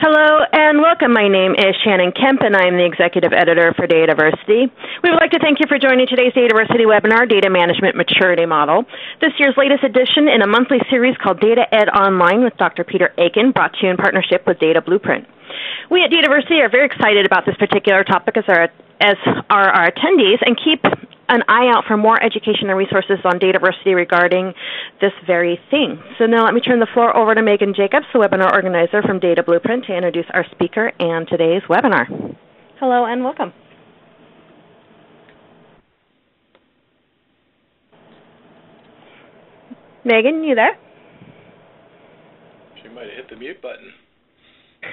Hello and welcome. My name is Shannon Kemp, and I am the Executive Editor for Dataversity. We would like to thank you for joining today's Dataversity webinar, Data Management Maturity Model. This year's latest edition in a monthly series called Data Ed Online with Dr. Peter Aiken, brought to you in partnership with Data Blueprint. We at Dataversity are very excited about this particular topic, as are our attendees, and keep an eye out for more education and resources on Dataversity regarding this very thing. So now let me turn the floor over to Megan Jacobs, the webinar organizer from Data Blueprint, to introduce our speaker and today's webinar. Hello and welcome. Megan, you there? She might have hit the mute button.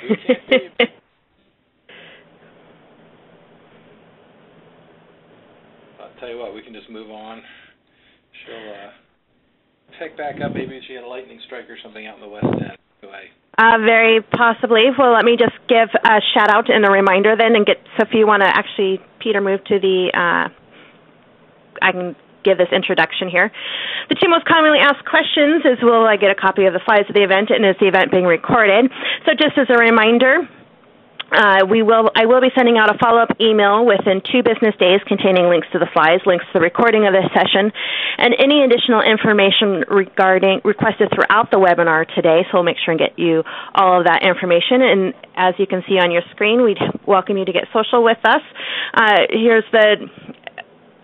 We can't hear you. I'll tell you what, we can just move on. She'll pick back up. Maybe she had a lightning strike or something out in the West End. Anyway. Very possibly. Well, let me just give a shout-out and a reminder then, and so if you want to actually, Peter, move to the, I can give this introduction here. The two most commonly asked questions is, will I get a copy of the slides of the event, and is the event being recorded? So just as a reminder, I will be sending out a follow-up email within 2 business days containing links to the slides, links to the recording of this session, and any additional information requested throughout the webinar today. So we'll make sure and get you all of that information. And as you can see on your screen, we'd welcome you to get social with us. Here's the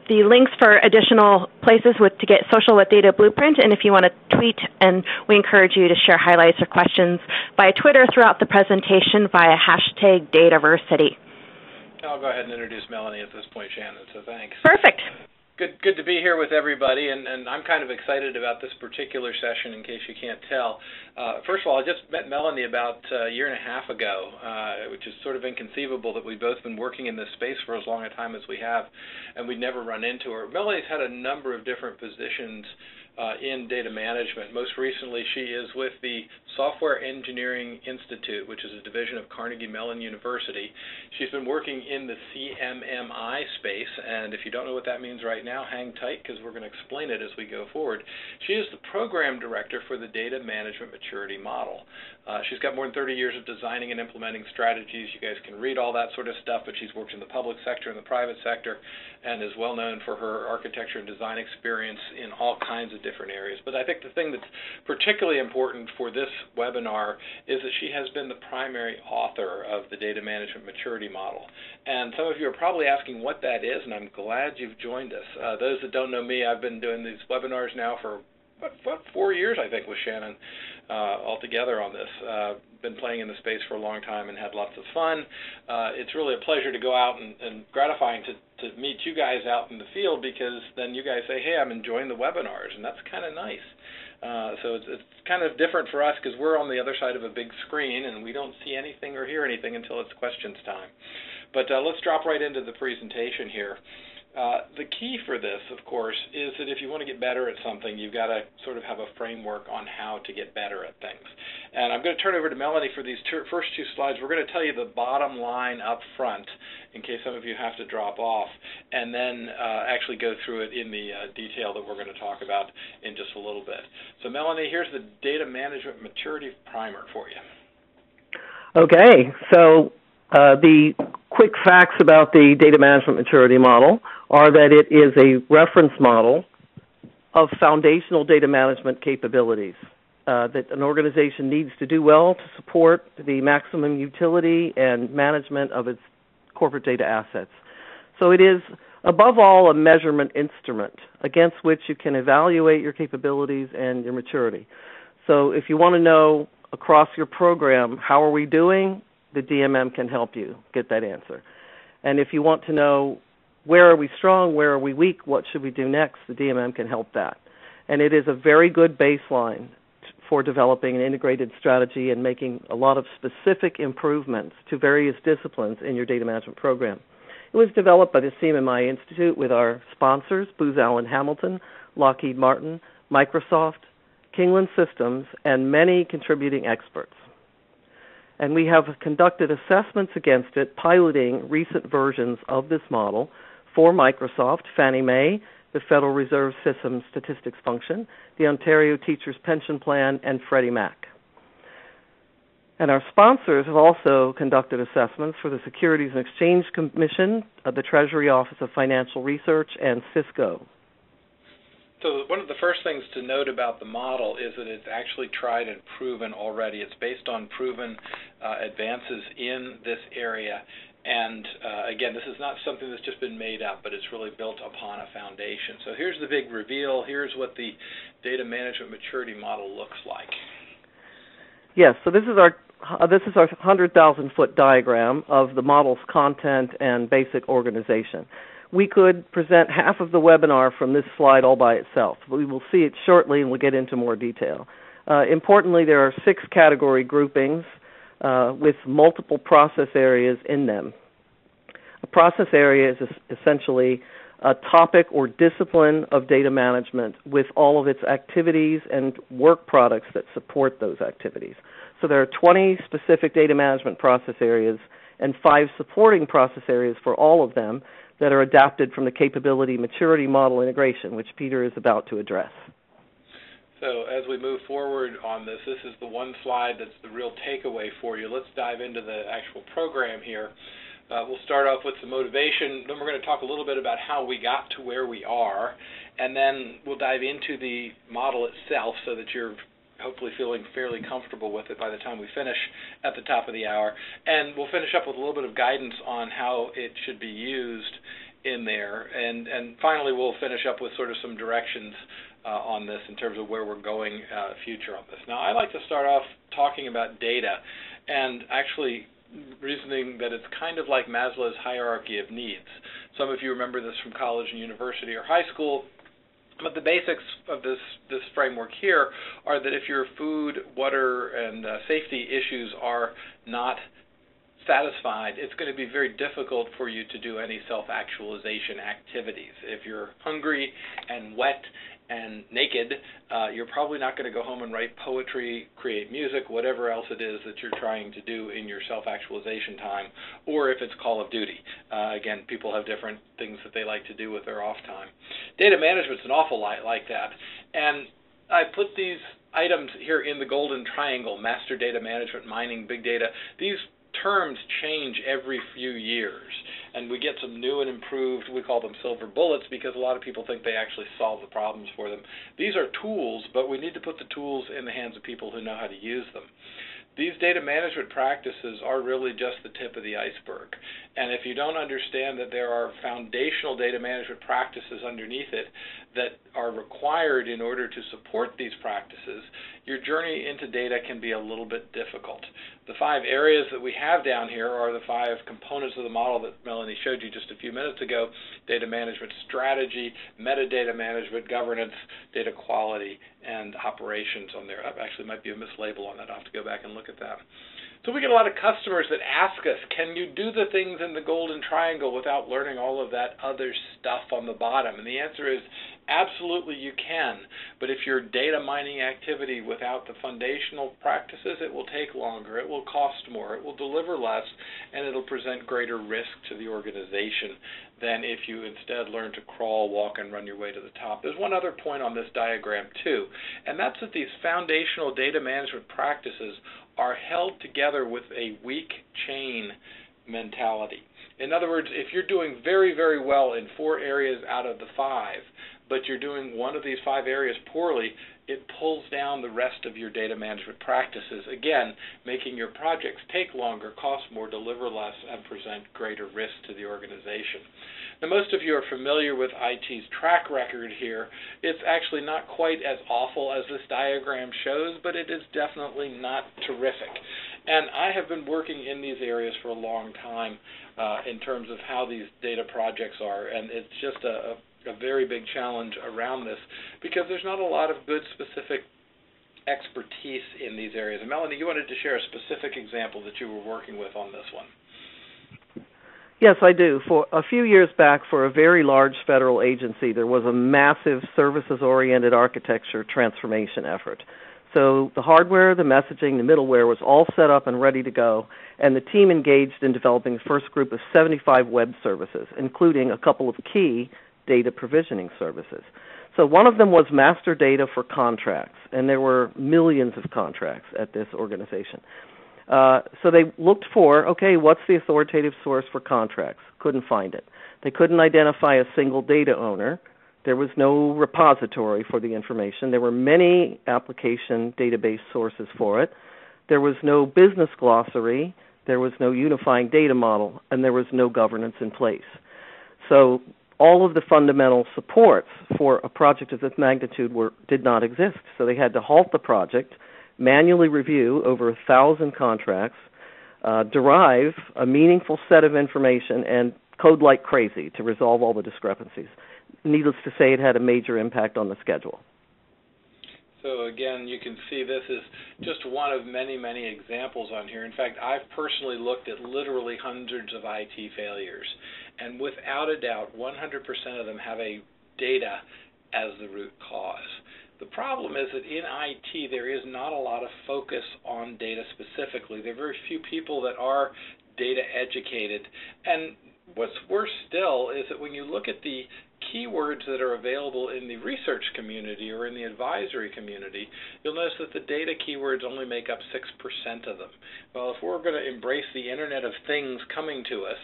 links for additional places to get social with Data Blueprint, and if you want to tweet, and we encourage you to share highlights or questions via Twitter throughout the presentation via hashtag Dataversity. I'll go ahead and introduce Melanie at this point, Shannon, so thanks. Perfect. Good to be here with everybody, and I'm kind of excited about this particular session in case you can't tell. First of all, I just met Melanie about a year and a half ago, which is sort of inconceivable that we've both been working in this space for as long a time as we have, and we'd never run into her. Melanie's had a number of different positions in data management. Most recently, she is with the Software Engineering Institute, which is a division of Carnegie Mellon University. She's been working in the CMMI space, and if you don't know what that means right now, hang tight because we're going to explain it as we go forward. She is the program director for the Data Management Maturity Model. She's got more than 30 years of designing and implementing strategies. You guys can read all that sort of stuff, but she's worked in the public sector and the private sector and is well known for her architecture and design experience in all kinds of different areas. But I think the thing that's particularly important for this webinar is that she has been the primary author of the Data Management Maturity Model. And some of you are probably asking what that is, and I'm glad you've joined us. Those that don't know me, I've been doing these webinars now for about 4 years, I think, with Shannon altogether on this. Been playing in the space for a long time and had lots of fun. It's really a pleasure to go out and gratifying to meet you guys out in the field, because then you guys say, hey, I'm enjoying the webinars, and that's kind of nice. So it's kind of different for us because we're on the other side of a big screen and we don't see anything or hear anything until it's questions time. But let's drop right into the presentation here. The key for this, of course, is that if you want to get better at something, you've got to sort of have a framework on how to get better at things. And I'm going to turn over to Melanie for these first 2 slides. We're going to tell you the bottom line up front in case some of you have to drop off, and then actually go through it in the detail that we're going to talk about in just a little bit. So Melanie, here's the Data Management Maturity Primer for you. Okay, so the quick facts about the Data Management Maturity Model are that it is a reference model of foundational data management capabilities that an organization needs to do well to support the maximum utility and management of its corporate data assets. So it is, above all, a measurement instrument against which you can evaluate your capabilities and your maturity. So if you want to know across your program, how are we doing, the DMM can help you get that answer. And if you want to know where are we strong, where are we weak, what should we do next, the DMM can help that. And it is a very good baseline for developing an integrated strategy and making a lot of specific improvements to various disciplines in your data management program. It was developed by the CMMI Institute with our sponsors, Booz Allen Hamilton, Lockheed Martin, Microsoft, Kingland Systems, and many contributing experts. And we have conducted assessments against it, piloting recent versions of this model for Microsoft, Fannie Mae, the Federal Reserve System Statistics Function, the Ontario Teachers Pension Plan, and Freddie Mac. And our sponsors have also conducted assessments for the Securities and Exchange Commission, the Treasury Office of Financial Research, and Cisco. So one of the first things to note about the model is that it's actually tried and proven already. It's based on proven advances in this area. And again, this is not something that's just been made up, but it's really built upon a foundation. So here's the big reveal. Here's what the data management maturity model looks like. Yes, so this is our 100,000-foot diagram of the model's content and basic organization. We could present half of the webinar from this slide all by itself. We will see it shortly, and we'll get into more detail. Importantly, there are 6 category groupings with multiple process areas in them. A process area is essentially a topic or discipline of data management with all of its activities and work products that support those activities. So there are 20 specific data management process areas and 5 supporting process areas for all of them that are adapted from the capability maturity model integration, which Peter is about to address. So as we move forward on this, this is the one slide that's the real takeaway for you. Let's dive into the actual program here. We'll start off with some motivation, then we're going to talk a little bit about how we got to where we are, and then we'll dive into the model itself so that you're hopefully feeling fairly comfortable with it by the time we finish at the top of the hour. And we'll finish up with a little bit of guidance on how it should be used in there. And finally, we'll finish up with sort of some directions on this in terms of where we're going future on this. Now, I like to start off talking about data and actually reasoning that it's kind of like Maslow's hierarchy of needs. Some of you remember this from college and university or high school. But the basics of this framework here are that if your food, water, and safety issues are not satisfied, it's going to be very difficult for you to do any self-actualization activities. If you're hungry and wet and naked, you're probably not going to go home and write poetry, create music, whatever else it is that you're trying to do in your self-actualization time, or if it's Call of Duty. Again, people have different things that they like to do with their off time. Data management's an awful lot like that, and I put these items here in the golden triangle: master data management, mining, big data. These terms change every few years, and we get some new and improved, we call them silver bullets, because a lot of people think they actually solve the problems for them. These are tools, but we need to put the tools in the hands of people who know how to use them. These data management practices are really just the tip of the iceberg, and if you don't understand that there are foundational data management practices underneath it that are required in order to support these practices, your journey into data can be a little bit difficult. The 5 areas that we have down here are the 5 components of the model that Melanie showed you just a few minutes ago: data management strategy, metadata management, governance, data quality, and operations on there. Actually, might be a mislabel on that. I'll have to go back and look at that. So we get a lot of customers that ask us, can you do the things in the golden triangle without learning all of that other stuff on the bottom? And the answer is absolutely you can. But if your data mining activity without the foundational practices, it will take longer, it will cost more, it will deliver less, and it'll present greater risk to the organization than if you instead learn to crawl, walk, and run your way to the top. There's one other point on this diagram too, and that's that these foundational data management practices are held together with a weak chain mentality. In other words, if you're doing very, very well in 4 areas out of the 5, but you're doing one of these 5 areas poorly, it pulls down the rest of your data management practices, again, making your projects take longer, cost more, deliver less, and present greater risk to the organization. Now, most of you are familiar with IT's track record here. It's actually not quite as awful as this diagram shows, but it is definitely not terrific. And I have been working in these areas for a long time in terms of how these data projects are, and it's just a very big challenge around this because there's not a lot of good specific expertise in these areas. And Melanie, you wanted to share a specific example that you were working with on this one. Yes, I do. For a few years back, for a very large federal agency, there was a massive services-oriented architecture transformation effort. So the hardware, the messaging, the middleware was all set up and ready to go, and the team engaged in developing the first group of 75 web services, including a couple of key data provisioning services. So one of them was master data for contracts, and there were millions of contracts at this organization. So they looked for, okay, what's the authoritative source for contracts? Couldn't find it. They couldn't identify a single data owner. There was no repository for the information. There were many application database sources for it. There was no business glossary. There was no unifying data model, and there was no governance in place. So all of the fundamental supports for a project of this magnitude did not exist. So they had to halt the project, manually review over 1,000 contracts, derive a meaningful set of information, and code like crazy to resolve all the discrepancies. Needless to say, it had a major impact on the schedule. So again, you can see this is just one of many, many examples on here. In fact, I've personally looked at literally hundreds of IT failures, and without a doubt, 100% of them have a data as the root cause. The problem is that in IT, there is not a lot of focus on data specifically. There are very few people that are data educated, and what's worse still is that when you look at the keywords that are available in the research community or in the advisory community, you'll notice that the data keywords only make up 6% of them. Well, if we're going to embrace the Internet of Things coming to us,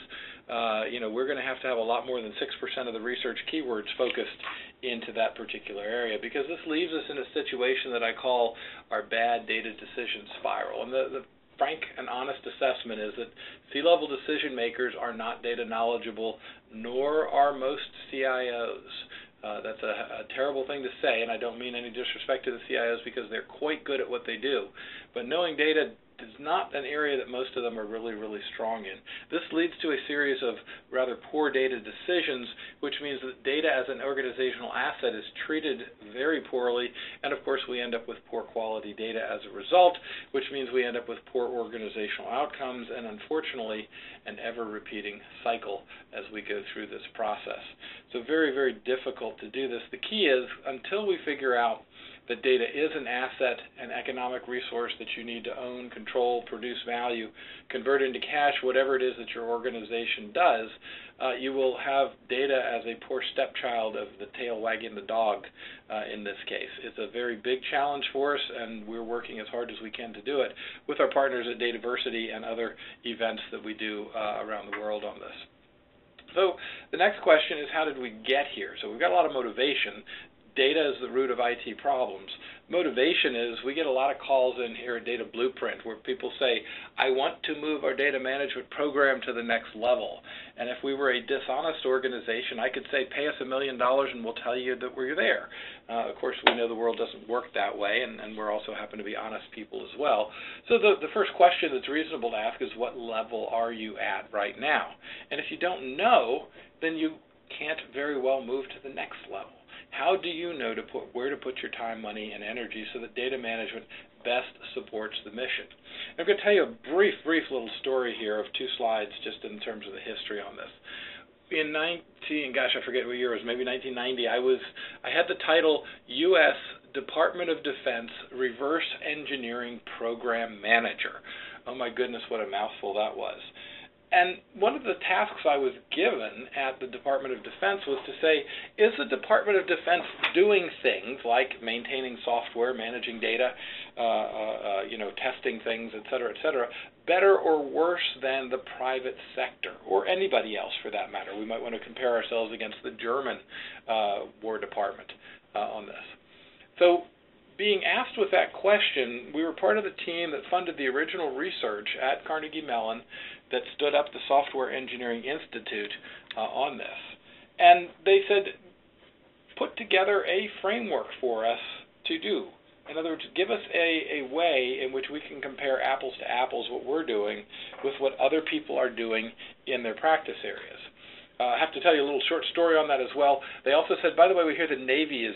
we're going to have a lot more than 6% of the research keywords focused into that particular area, because this leaves us in a situation that I call our bad data decision spiral. And the frank and honest assessment is that C-level decision makers are not data knowledgeable, nor are most CIOs. That's a terrible thing to say, and I don't mean any disrespect to the CIOs because they're quite good at what they do. But knowing data is not an area that most of them are really, really strong in. This leads to a series of rather poor data decisions, which means that data as an organizational asset is treated very poorly, and of course we end up with poor quality data as a result, which means we end up with poor organizational outcomes and, unfortunately, an ever-repeating cycle as we go through this process. So very, very difficult to do this. The key is, until we figure out that data is an asset, an economic resource that you need to own, control, produce value, convert into cash, whatever it is that your organization does, you will have data as a poor stepchild of the tail wagging the dog in this case. It's a very big challenge for us, and we're working as hard as we can to do it with our partners at Dataversity and other events that we do around the world on this. So the next question is, how did we get here? So we've got a lot of motivation. Data is the root of IT problems. Motivation is, we get a lot of calls in here at Data Blueprint where people say, I want to move our data management program to the next level. And if we were a dishonest organization, I could say, pay us $1 million and we'll tell you that we're there. Of course, we know the world doesn't work that way, and we're also happen to be honest people as well. So the first question that's reasonable to ask is, what level are you at right now? And if you don't know, then you can't very well move to the next level. How do you know where to put your time, money, and energy so that data management best supports the mission? I'm going to tell you a brief little story here of 2 slides just in terms of the history on this. In I forget what year it was, maybe 1990, I had the title U.S. Department of Defense Reverse Engineering Program Manager. Oh my goodness, what a mouthful that was. And one of the tasks I was given at the Department of Defense was to say, is the Department of Defense doing things like maintaining software, managing data, testing things, et cetera, better or worse than the private sector, or anybody else for that matter? We might want to compare ourselves against the German War Department on this. So being asked with that question, we were part of the team that funded the original research at Carnegie Mellon that stood up the Software Engineering Institute on this. And they said, put together a framework for us to do. In other words, give us a way in which we can compare apples to apples what we're doing with what other people are doing in their practice areas. I have to tell you a little short story on that as well. They also said, by the way, we hear the Navy is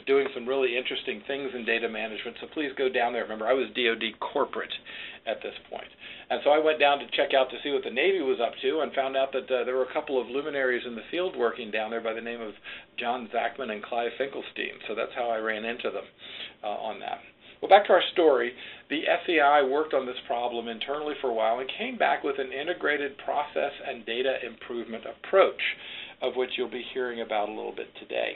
doing some really interesting things in data management, so please go down there. Remember, I was DoD corporate at this point. And so I went down to check out to see what the Navy was up to and found out that there were a couple of luminaries in the field working down there by the name of John Zachman and Clive Finkelstein. So that's how I ran into them on that. Well, back to our story. The SEI worked on this problem internally for a while and came back with an integrated process and data improvement approach, of which you'll be hearing about a little bit today.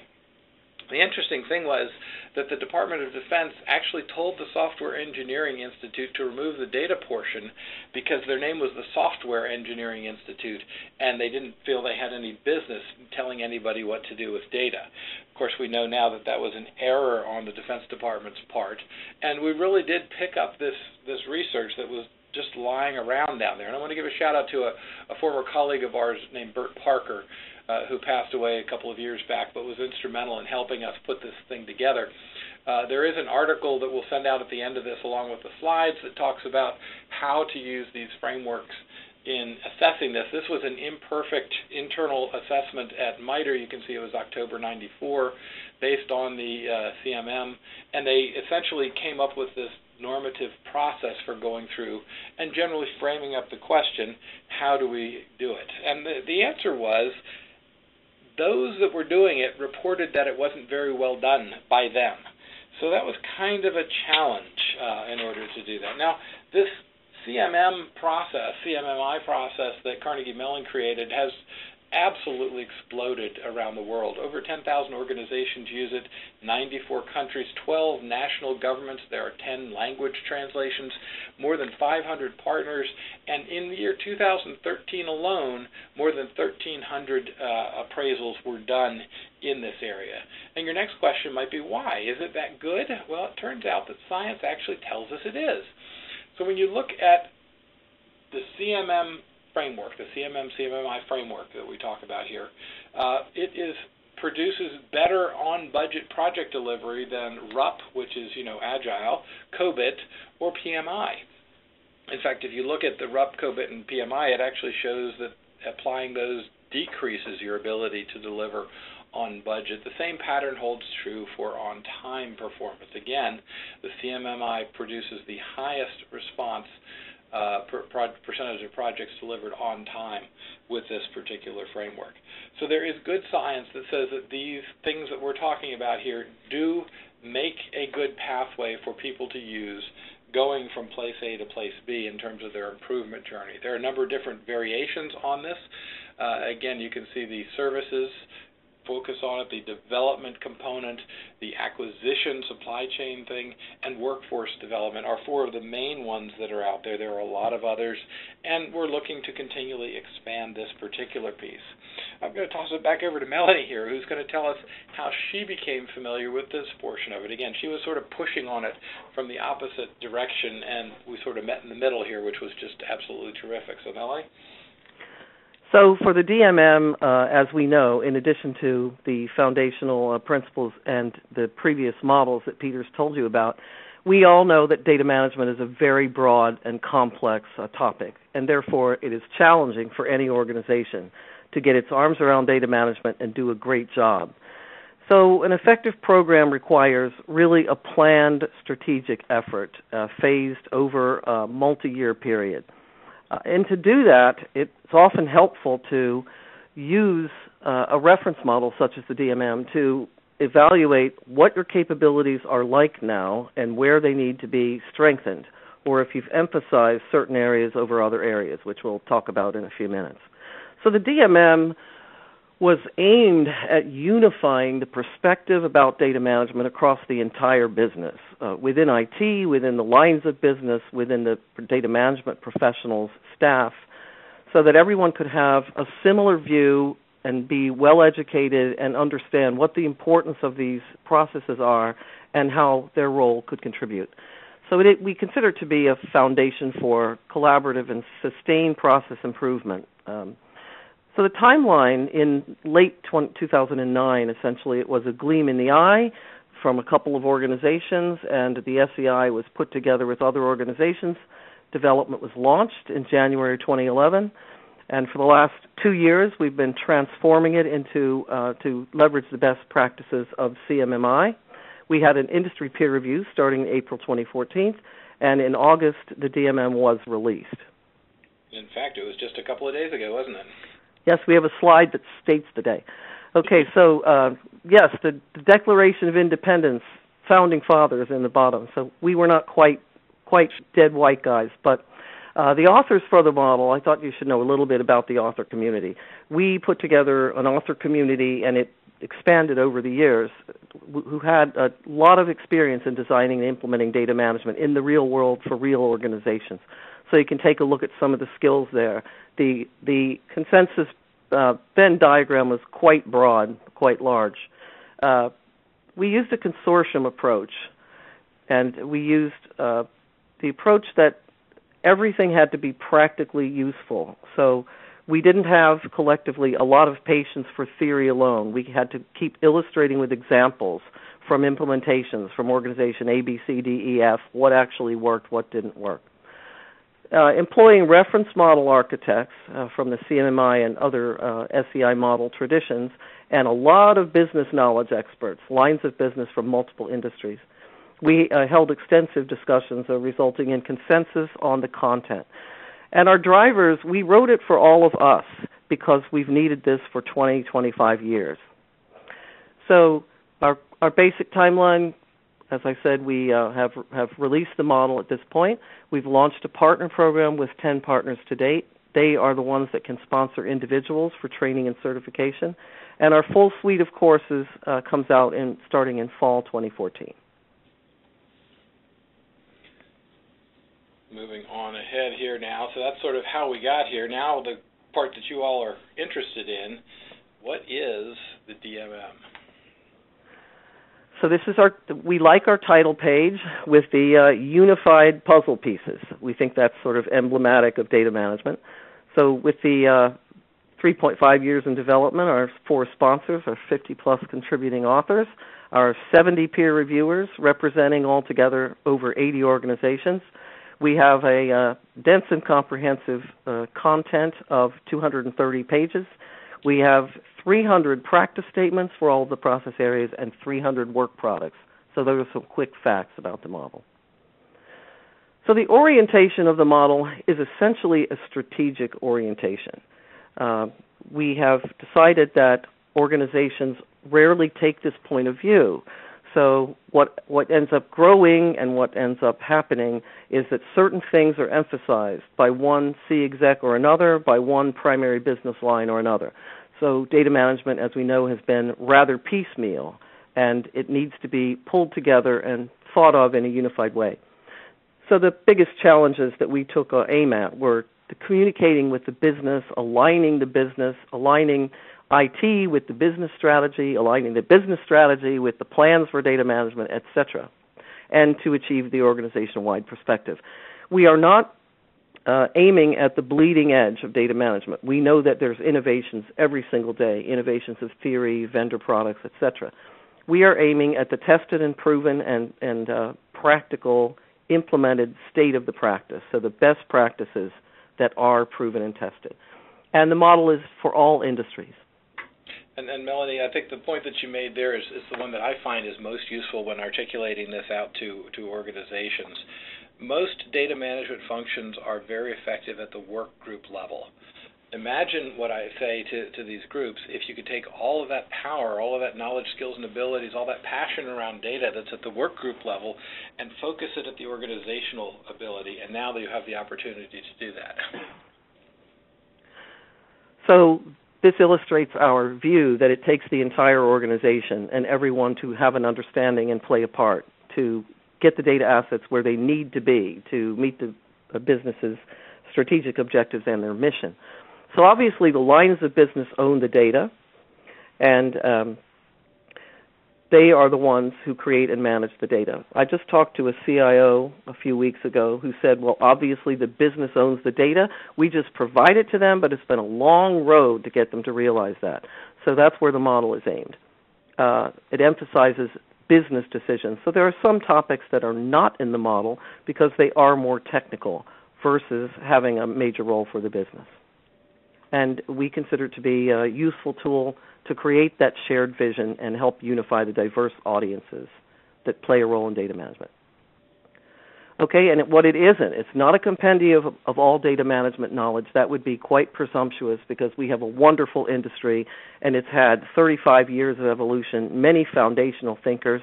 The interesting thing was that the Department of Defense actually told the Software Engineering Institute to remove the data portion because their name was the Software Engineering Institute, and they didn't feel they had any business telling anybody what to do with data. Of course, we know now that that was an error on the Defense Department's part, and we really did pick up this research that was just lying around down there. And I want to give a shout-out to a former colleague of ours named Bert Parker, who passed away a couple of years back, but was instrumental in helping us put this thing together. There is an article that we'll send out at the end of this along with the slides that talks about how to use these frameworks in assessing this. This was an imperfect internal assessment at MITRE. You can see it was October 94, based on the CMM, and they essentially came up with this normative process for going through and generally framing up the question, how do we do it? And the answer was, those that were doing it reported that it wasn't very well done by them. So that was kind of a challenge in order to do that. Now, this CMMI process that Carnegie Mellon created has absolutely exploded around the world. Over 10,000 organizations use it, 94 countries, 12 national governments. There are 10 language translations, more than 500 partners, and in the year 2013 alone, more than 1,300 appraisals were done in this area. And your next question might be, why? Is it that good? Well, it turns out that science actually tells us it is. So when you look at the CMM framework, the CMMI framework that we talk about here, it produces better on-budget project delivery than RUP, which is, Agile, COBIT, or PMI. In fact, if you look at the RUP, COBIT, and PMI, it actually shows that applying those decreases your ability to deliver on budget. The same pattern holds true for on-time performance. Again, the CMMI produces the highest response percentage of projects delivered on time with this particular framework. So there is good science that says that these things that we're talking about here do make a good pathway for people to use going from place A to place B in terms of their improvement journey. There are a number of different variations on this. Again, you can see the services focus on it, the development component, the acquisition supply chain thing, and workforce development are four of the main ones that are out there. There are a lot of others, and we're looking to continually expand this particular piece. I'm going to toss it back over to Melanie here, who's going to tell us how she became familiar with this portion of it. Again, she was sort of pushing on it from the opposite direction, and we sort of met in the middle here, which was just absolutely terrific. So, Melanie? So for the DMM, as we know, in addition to the foundational principles and the previous models that Peter's told you about, we all know that data management is a very broad and complex topic, and therefore it is challenging for any organization to get its arms around data management and do a great job. So an effective program requires really a planned strategic effort phased over a multi-year period. And to do that, it's often helpful to use a reference model such as the DMM to evaluate what your capabilities are like now and where they need to be strengthened, or if you've emphasized certain areas over other areas, which we'll talk about in a few minutes. So the DMM was aimed at unifying the perspective about data management across the entire business, within IT, within the lines of business, within the data management professionals, staff, so that everyone could have a similar view and be well educated and understand what the importance of these processes are and how their role could contribute. So we consider it to be a foundation for collaborative and sustained process improvement. So the timeline in late 2009, essentially, it was a gleam in the eye from a couple of organizations, and the SEI was put together with other organizations. Development was launched in January 2011, and for the last 2 years, we've been transforming it into to leverage the best practices of CMMI. We had an industry peer review starting April 2014, and in August, the DMM was released. In fact, it was just a couple of days ago, wasn't it? Yes, we have a slide that states the day. Okay, so yes, the Declaration of Independence, founding fathers in the bottom. So we were not quite dead white guys, but the authors for the model, I thought you should know a little bit about the author community. We put together an author community, and it expanded over the years, who had a lot of experience in designing and implementing data management in the real world for real organizations. So you can take a look at some of the skills there. The consensus Venn diagram was quite broad, quite large. We used a consortium approach, and we used the approach that everything had to be practically useful. So we didn't have collectively a lot of patience for theory alone. We had to keep illustrating with examples from implementations, from organization A, B, C, D, E, F, what actually worked, what didn't work. Employing reference model architects from the CMMI and other SEI model traditions, and a lot of business knowledge experts, lines of business from multiple industries. We held extensive discussions resulting in consensus on the content. And our drivers, we wrote it for all of us because we've needed this for 20, 25 years. So our basic timeline, as I said, we have released the model at this point. We've launched a partner program with 10 partners to date. They are the ones that can sponsor individuals for training and certification. And our full suite of courses comes out starting in fall 2014. Moving on ahead here now. So that's sort of how we got here. Now the part that you all are interested in, what is the DMM? So this is we like our title page with the unified puzzle pieces. We think that's sort of emblematic of data management. So with the 3.5 years in development, our 4 sponsors, our 50-plus contributing authors, our 70 peer reviewers representing altogether over 80 organizations, we have a dense and comprehensive content of 230 pages. We have 300 practice statements for all of the process areas and 300 work products. So those are some quick facts about the model. So the orientation of the model is essentially a strategic orientation. We have decided that organizations rarely take this point of view. So what ends up growing and what ends up happening is that certain things are emphasized by one C exec or another, by one primary business line or another. So data management, as we know, has been rather piecemeal, and it needs to be pulled together and thought of in a unified way. So the biggest challenges that we took aim at were the communicating with the business, aligning IT with the business strategy, aligning the business strategy with the plans for data management, etc., and to achieve the organization-wide perspective. We are not aiming at the bleeding edge of data management. We know that there's innovations every single day, innovations of theory, vendor products, etc. We are aiming at the tested and proven and practical, implemented state of the practice, so the best practices that are proven and tested. And the model is for all industries. And Melanie, I think the point that you made there is the one that I find is most useful when articulating this out to organizations. Most data management functions are very effective at the work group level. Imagine what I say to these groups, if you could take all of that power, all of that knowledge, skills, and abilities, all that passion around data that's at the work group level, and focus it at the organizational ability, and now that you have the opportunity to do that. So this illustrates our view that it takes the entire organization and everyone to have an understanding and play a part to get the data assets where they need to be to meet the business's strategic objectives and their mission. So obviously the lines of business own the data, and they are the ones who create and manage the data. I just talked to a CIO a few weeks ago who said, well, obviously the business owns the data. We just provide it to them, but it's been a long road to get them to realize that. So that's where the model is aimed. It emphasizes business decisions. So there are some topics that are not in the model because they are more technical versus having a major role for the business. And we consider it to be a useful tool to create that shared vision and help unify the diverse audiences that play a role in data management. Okay, and what it isn't, it's not a compendium of all data management knowledge. That would be quite presumptuous because we have a wonderful industry and it's had 35 years of evolution, many foundational thinkers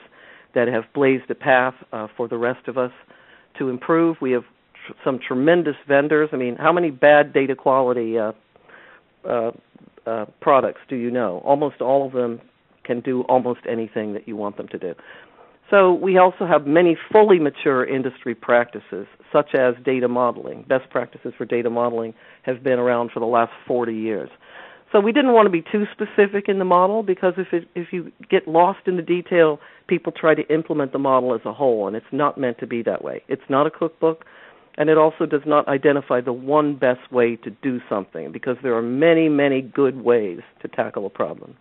that have blazed a path for the rest of us to improve. We have some tremendous vendors. I mean, how many bad data quality products do you know? Almost all of them can do almost anything that you want them to do. So we also have many fully mature industry practices, such as data modeling. Best practices for data modeling have been around for the last 40 years. So we didn't want to be too specific in the model, because if you get lost in the detail, people try to implement the model as a whole, and it's not meant to be that way. It's not a cookbook, and it also does not identify the one best way to do something, because there are many, many good ways to tackle a problem.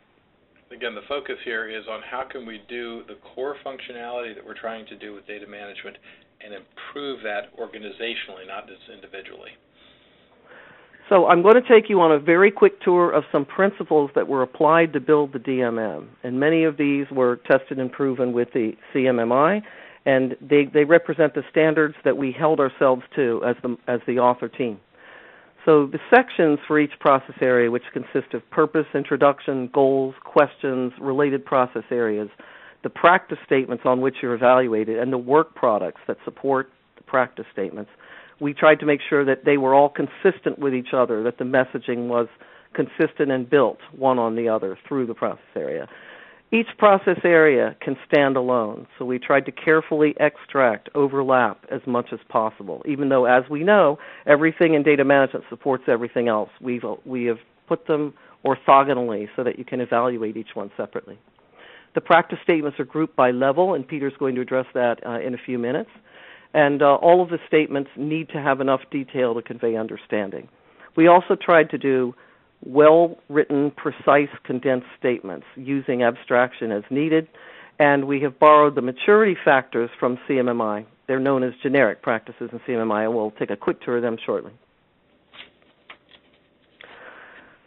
Again, the focus here is on how can we do the core functionality that we're trying to do with data management and improve that organizationally, not just individually. So I'm going to take you on a very quick tour of some principles that were applied to build the DMM, and many of these were tested and proven with the CMMI, and they represent the standards that we held ourselves to as the author team. So the sections for each process area, which consist of purpose, introduction, goals, questions, related process areas, the practice statements on which you're evaluated, and the work products that support the practice statements, we tried to make sure that they were all consistent with each other, that the messaging was consistent and built one on the other through the process area. Each process area can stand alone, so we tried to carefully extract overlap as much as possible, even though, as we know, everything in data management supports everything else. We have put them orthogonally so that you can evaluate each one separately. The practice statements are grouped by level, and Peter's going to address that in a few minutes. And all of the statements need to have enough detail to convey understanding. We also tried to do well-written, precise, condensed statements using abstraction as needed, and we have borrowed the maturity factors from CMMI. They're known as generic practices in CMMI, and we'll take a quick tour of them shortly.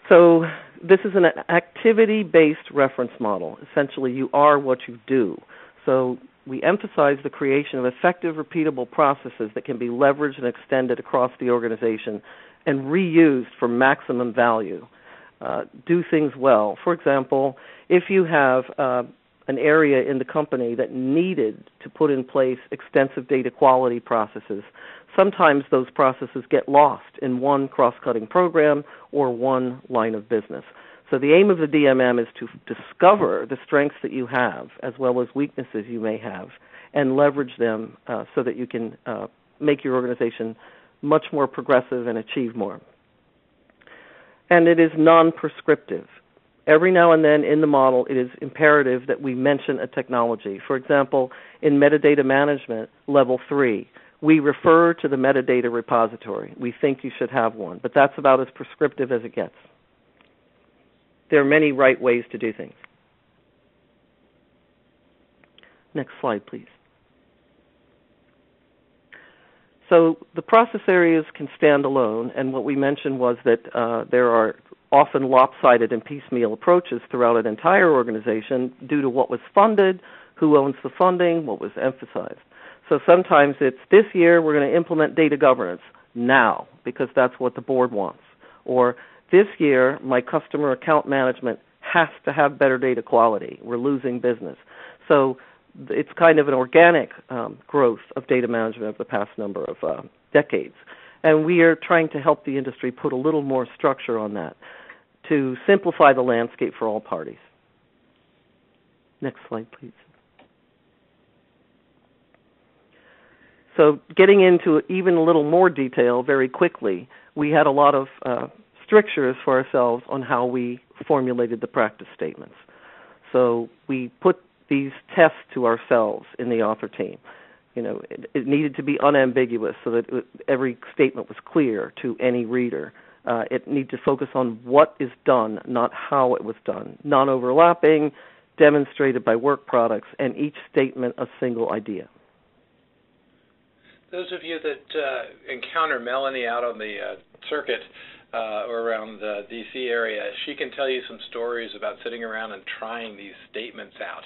So this is an activity-based reference model. Essentially, you are what you do. So we emphasize the creation of effective, repeatable processes that can be leveraged and extended across the organization and reused for maximum value. Do things well. For example, if you have an area in the company that needed to put in place extensive data quality processes, sometimes those processes get lost in one cross-cutting program or one line of business. So the aim of the DMM is to discover the strengths that you have as well as weaknesses you may have and leverage them so that you can make your organization much more progressive and achieve more. And it is non-prescriptive. Every now and then in the model, it is imperative that we mention a technology. For example, in metadata management, level 3, we refer to the metadata repository. We think you should have one, but that's about as prescriptive as it gets. There are many right ways to do things. Next slide, please. So the process areas can stand alone, and what we mentioned was that there are often lopsided and piecemeal approaches throughout an entire organization due to what was funded, who owns the funding, what was emphasized. So sometimes it's this year we're going to implement data governance now because that's what the board wants. Or this year my customer account management has to have better data quality. We're losing business. So it's kind of an organic growth of data management over the past number of decades. And we are trying to help the industry put a little more structure on that to simplify the landscape for all parties. Next slide, please. So getting into even a little more detail very quickly, we had a lot of strictures for ourselves on how we formulated the practice statements. So we put these tests to ourselves in the author team. You know, it needed to be unambiguous so that every statement was clear to any reader. It needed to focus on what is done, not how it was done. Non-overlapping, demonstrated by work products, and each statement a single idea. Those of you that encounter Melanie out on the circuit or around the D.C. area, she can tell you some stories about sitting around and trying these statements out.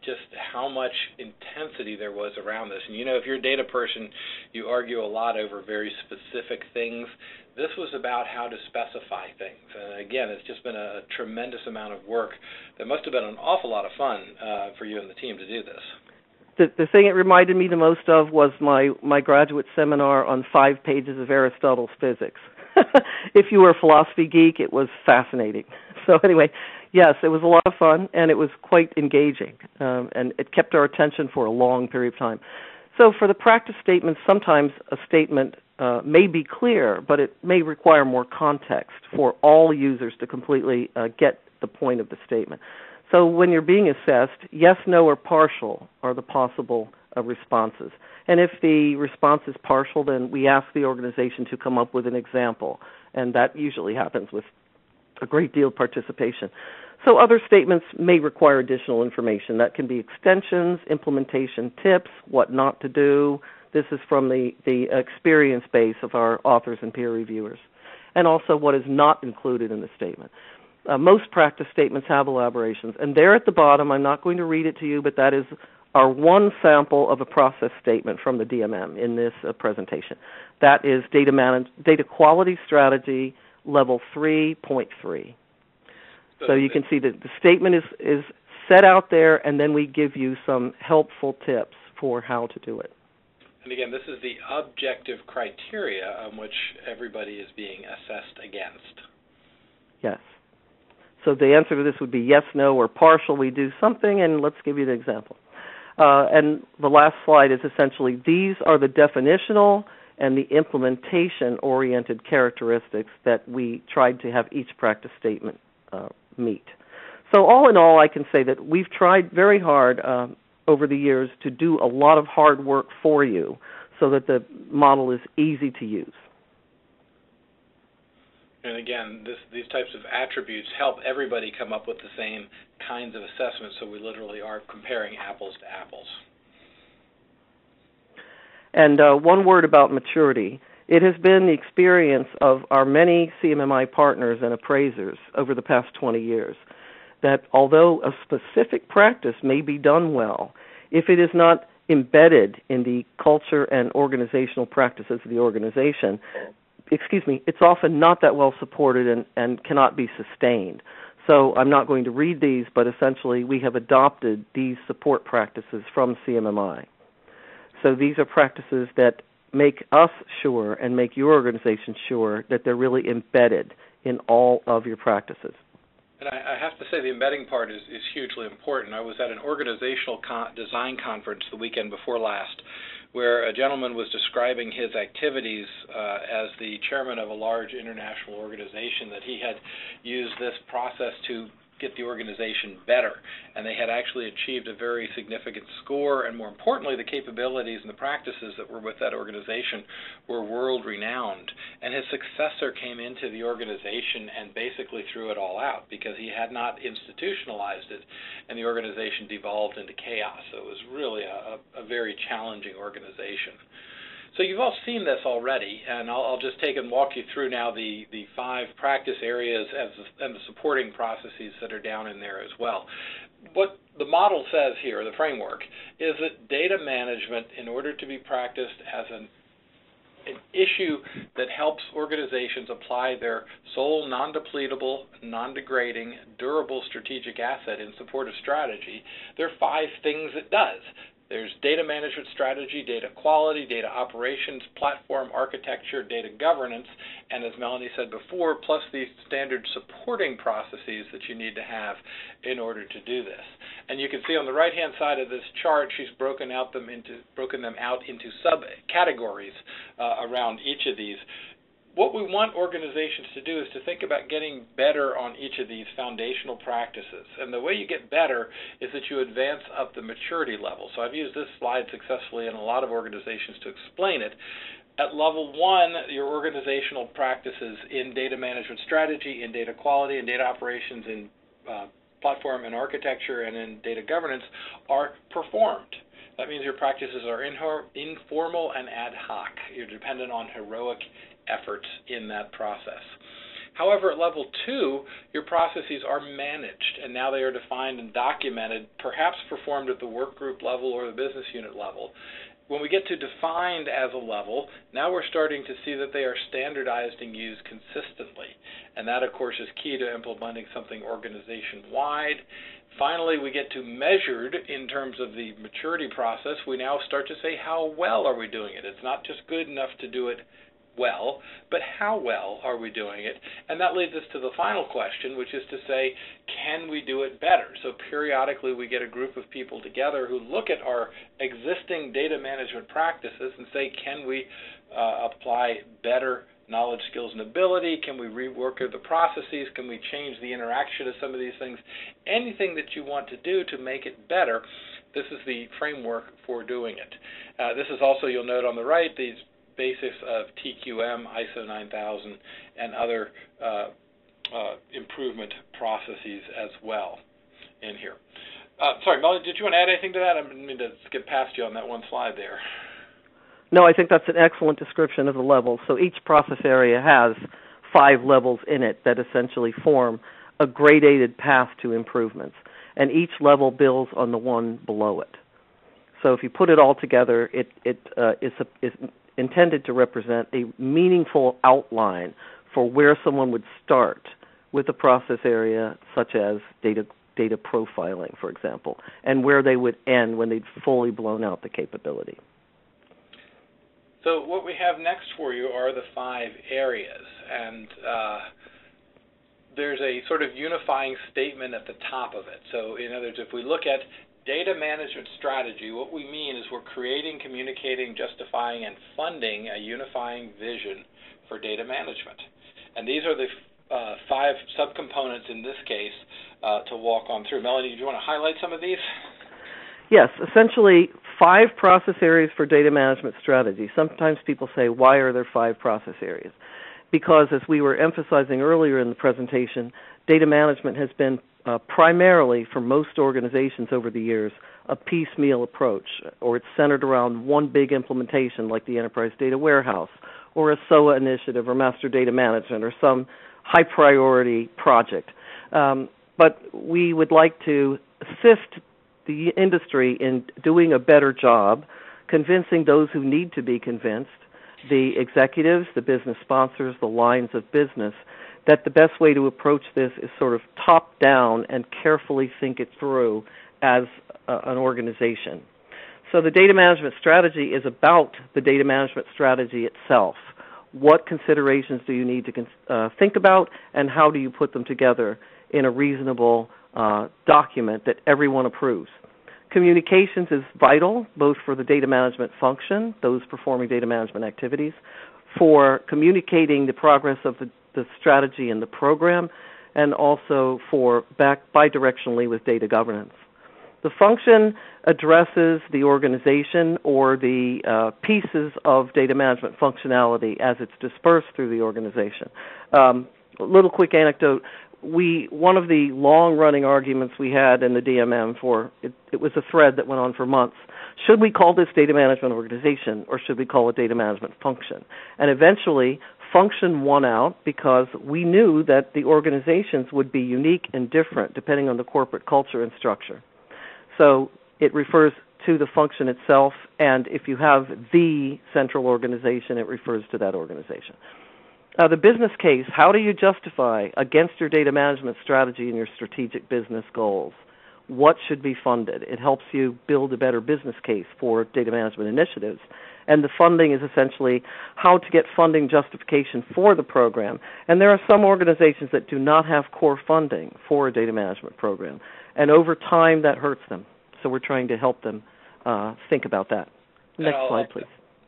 Just how much intensity there was around this. And you know, if you're a data person, you argue a lot over very specific things. This was about how to specify things. And again, it's just been a tremendous amount of work that must have been an awful lot of fun for you and the team to do this. The thing it reminded me the most of was my graduate seminar on 5 pages of Aristotle's physics. If you were a philosophy geek, it was fascinating So anyway, yes, it was a lot of fun, and it was quite engaging, and it kept our attention for a long period of time. So for the practice statements, sometimes a statement may be clear, but it may require more context for all users to completely get the point of the statement. So when you're being assessed, yes, no, or partial are the possible responses. And if the response is partial, then we ask the organization to come up with an example, and that usually happens with a great deal of participation. So other statements may require additional information. That can be extensions, implementation tips, what not to do. This is from the experience base of our authors and peer reviewers. And also what is not included in the statement. Most practice statements have elaborations. And there at the bottom, I'm not going to read it to you, but that is our one sample of a process statement from the DMM in this presentation. That is Data Quality Strategy Level 3.3. So you can see that the statement is set out there, and then we give you some helpful tips for how to do it. And again, this is the objective criteria on which everybody is being assessed against. Yes. So the answer to this would be yes, no, or partial. We do something, and let's give you an example. And the last slide is essentially these are the definitional and the implementation-oriented characteristics that we tried to have each practice statement meet. So all in all, I can say that we've tried very hard over the years to do a lot of hard work for you so that the model is easy to use. And again, these types of attributes help everybody come up with the same kinds of assessments, so we literally are comparing apples to apples. And one word about maturity. It has been the experience of our many CMMI partners and appraisers over the past 20 years that although a specific practice may be done well, if it is not embedded in the culture and organizational practices of the organization, it's often not that well supported and cannot be sustained. So I'm not going to read these, but essentially we have adopted these support practices from CMMI. So these are practices that make us sure and make your organization sure that they're really embedded in all of your practices. And I have to say the embedding part is hugely important. I was at an organizational design conference the weekend before last where a gentleman was describing his activities as the chairman of a large international organization, that he had used this process to get the organization better, and they had actually achieved a very significant score, and more importantly, the capabilities and the practices that were with that organization were world-renowned. And his successor came into the organization and basically threw it all out because he had not institutionalized it, and the organization devolved into chaos. So it was really a very challenging organization. So you've all seen this already, and I'll just take and walk you through now the 5 practice areas and the supporting processes that are down in there as well. What the model says here, the framework, is that data management, in order to be practiced as an issue that helps organizations apply their sole non-depletable, non-degrading, durable strategic asset in support of strategy, there are 5 things it does. There's data management strategy, data quality, data operations, platform architecture, data governance, and as Melanie said before, plus these standard supporting processes that you need to have in order to do this. And you can see on the right-hand side of this chart, she's broken them out into subcategories around each of these. What we want organizations to do is to think about getting better on each of these foundational practices. And the way you get better is that you advance up the maturity level. So I've used this slide successfully in a lot of organizations to explain it. At level 1, your organizational practices in data management strategy, in data quality, in data operations, in platform and architecture, and in data governance are performed. That means your practices are informal and ad hoc. You're dependent on heroic efforts in that process. However, at level 2, your processes are managed, and now they are defined and documented, perhaps performed at the work group level or the business unit level. When we get to defined as a level, now we're starting to see that they are standardized and used consistently. And that, of course, is key to implementing something organization-wide. Finally, we get to measured in terms of the maturity process. We now start to say, how well are we doing it? It's not just good enough to do it well, but how well are we doing it? And that leads us to the final question, which is to say, can we do it better? So periodically we get a group of people together who look at our existing data management practices and say, can we apply better knowledge, skills, and ability? Can we rework the processes? Can we change the interaction of some of these things? Anything that you want to do to make it better, this is the framework for doing it. This is also, you'll note on the right, these basics of TQM, ISO 9000, and other improvement processes as well in here. Sorry, Melanie, did you want to add anything to that? I didn't mean to skip past you on that one slide there. No, I think that's an excellent description of the levels. So each process area has 5 levels in it that essentially form a gradated path to improvements, and each level builds on the one below it. So if you put it all together, it is intended to represent a meaningful outline for where someone would start with a process area such as data profiling, for example, and where they would end when they'd fully blown out the capability. So what we have next for you are the 5 areas, and there's a sort of unifying statement at the top of it. So in other words, if we look at data management strategy, what we mean is we're creating, communicating, justifying, and funding a unifying vision for data management. And these are the 5 subcomponents in this case to walk on through. Melanie, do you want to highlight some of these? Yes, essentially 5 process areas for data management strategy. Sometimes people say, why are there 5 process areas? Because as we were emphasizing earlier in the presentation, data management has been primarily, for most organizations over the years, a piecemeal approach, or it's centered around one big implementation like the Enterprise Data Warehouse, or a SOA initiative, or Master Data Management, or some high-priority project. But we would like to assist the industry in doing a better job, convincing those who need to be convinced, the executives, the business sponsors, the lines of business, that the best way to approach this is sort of top-down and carefully think it through as an organization. So the data management strategy is about the data management strategy itself. What considerations do you need to think about, and how do you put them together in a reasonable document that everyone approves? Communications is vital, both for the data management function, those performing data management activities, for communicating the progress of the strategy and the program, and also for bidirectionally with data governance. The function addresses the organization or the pieces of data management functionality as it's dispersed through the organization. A little quick anecdote. One of the long-running arguments we had in the DMM it was a thread that went on for months. Should we call this data management organization, or should we call it data management function? And eventually, function won out because we knew that the organizations would be unique and different depending on the corporate culture and structure. So it refers to the function itself, and if you have the central organization, it refers to that organization. The business case, how do you justify against your data management strategy and your strategic business goals? What should be funded? It helps you build a better business case for data management initiatives. And the funding is essentially how to get funding justification for the program. And there are some organizations that do not have core funding for a data management program. And over time, that hurts them. So we're trying to help them think about that. Next slide, please.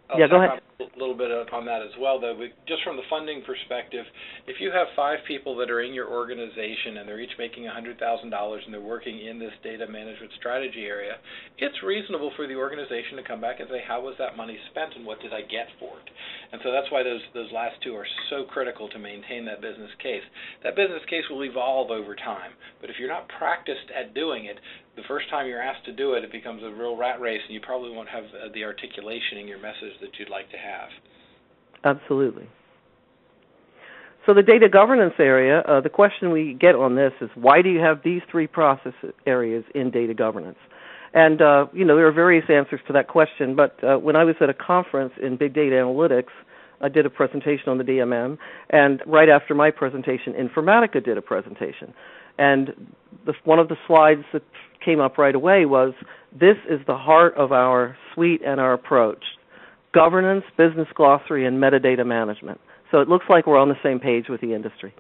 I'll go ahead. A little bit on that as well, though. Just from the funding perspective, if you have 5 people that are in your organization and they're each making $100,000 and they're working in this data management strategy area, it's reasonable for the organization to come back and say, how was that money spent and what did I get for it? And so that's why those last 2 are so critical to maintain that business case. That business case will evolve over time, but if you're not practiced at doing it, the first time you're asked to do it, it becomes a real rat race, and you probably won't have the articulation in your message that you'd like to have. Absolutely. So the data governance area, the question we get on this is, why do you have these 3 process areas in data governance? And, there are various answers to that question, but when I was at a conference in Big Data Analytics, I did a presentation on the DMM, and right after my presentation, Informatica did a presentation. And one of the slides that came up right away was, this is the heart of our suite and our approach. governance, business glossary, and metadata management. So it looks like we're on the same page with the industry.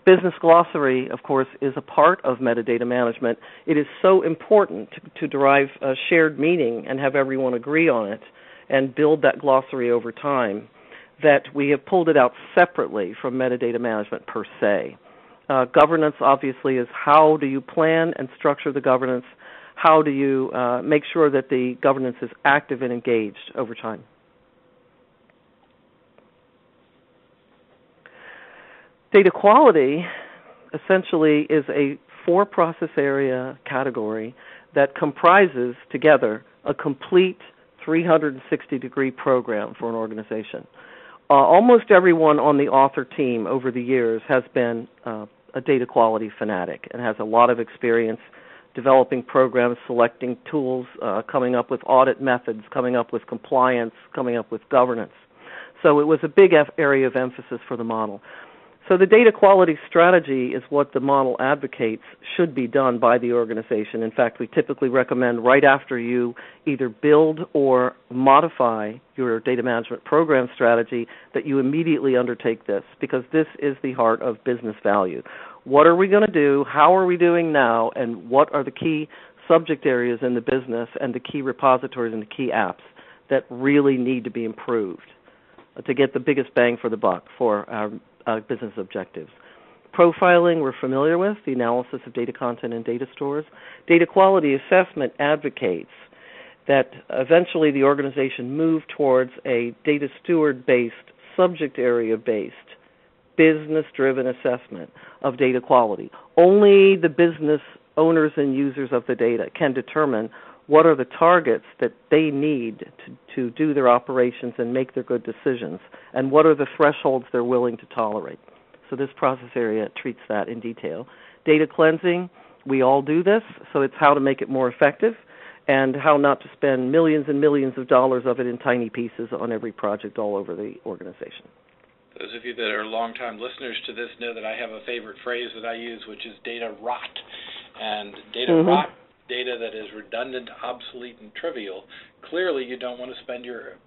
Business glossary, of course, is a part of metadata management. It is so important to derive a shared meaning and have everyone agree on it and build that glossary over time that we have pulled it out separately from metadata management per se. Governance, obviously, is how do you plan and structure the governance? How do you make sure that the governance is active and engaged over time? Data quality essentially is a four-process area category that comprises together a complete 360-degree program for an organization. Almost everyone on the author team over the years has been a data quality fanatic and has a lot of experience developing programs, selecting tools, coming up with audit methods, coming up with compliance, coming up with governance. So it was a big area of emphasis for the model. So the data quality strategy is what the model advocates should be done by the organization. In fact, we typically recommend right after you either build or modify your data management program strategy that you immediately undertake this, because this is the heart of business value. What are we going to do? How are we doing now? And what are the key subject areas in the business and the key repositories and the key apps that really need to be improved to get the biggest bang for the buck for our business objectives? Profiling, we're familiar with, the analysis of data content and data stores. Data quality assessment advocates that eventually the organization move towards a data steward-based, subject area-based, business-driven assessment of data quality. Only the business owners and users of the data can determine what are the targets that they need to do their operations and make their good decisions, and what are the thresholds they're willing to tolerate. So this process area treats that in detail. Data cleansing, we all do this, so it's how to make it more effective and how not to spend millions and millions of dollars of it in tiny pieces on every project all over the organization. Those of you that are longtime listeners to this know that I have a favorite phrase that I use, which is data rot. And data rot, data that is redundant, obsolete, and trivial. Clearly, you don't want to spend your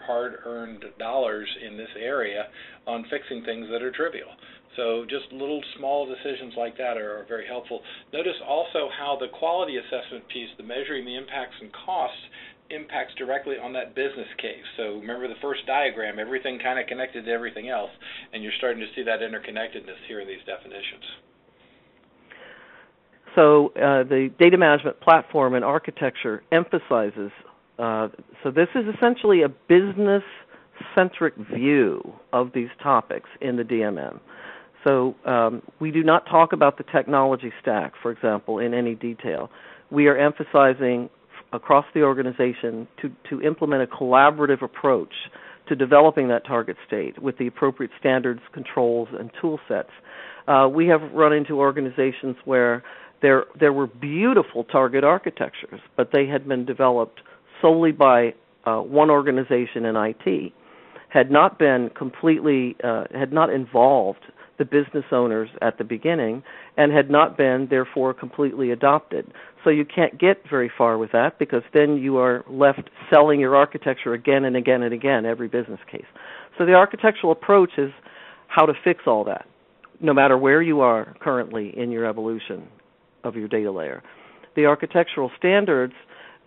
hard-earned dollars in this area on fixing things that are trivial. So just little small decisions like that are very helpful. Notice also how the quality assessment piece, the measuring the impacts and costs, impacts directly on that business case. So remember the first diagram, everything kind of connected to everything else, and you're starting to see that interconnectedness here in these definitions. So the data management platform and architecture emphasizes, so this is essentially a business-centric view of these topics in the DMM. So we do not talk about the technology stack, for example, in any detail. We are emphasizing across the organization to implement a collaborative approach to developing that target state with the appropriate standards, controls, and tool sets. We have run into organizations where there were beautiful target architectures, but they had been developed solely by one organization in IT, had not been completely, had not involved the business owners at the beginning, and had not been, therefore, completely adopted. So you can't get very far with that, because then you are left selling your architecture again and again and again, every business case. So the architectural approach is how to fix all that, no matter where you are currently in your evolution of your data layer. The architectural standards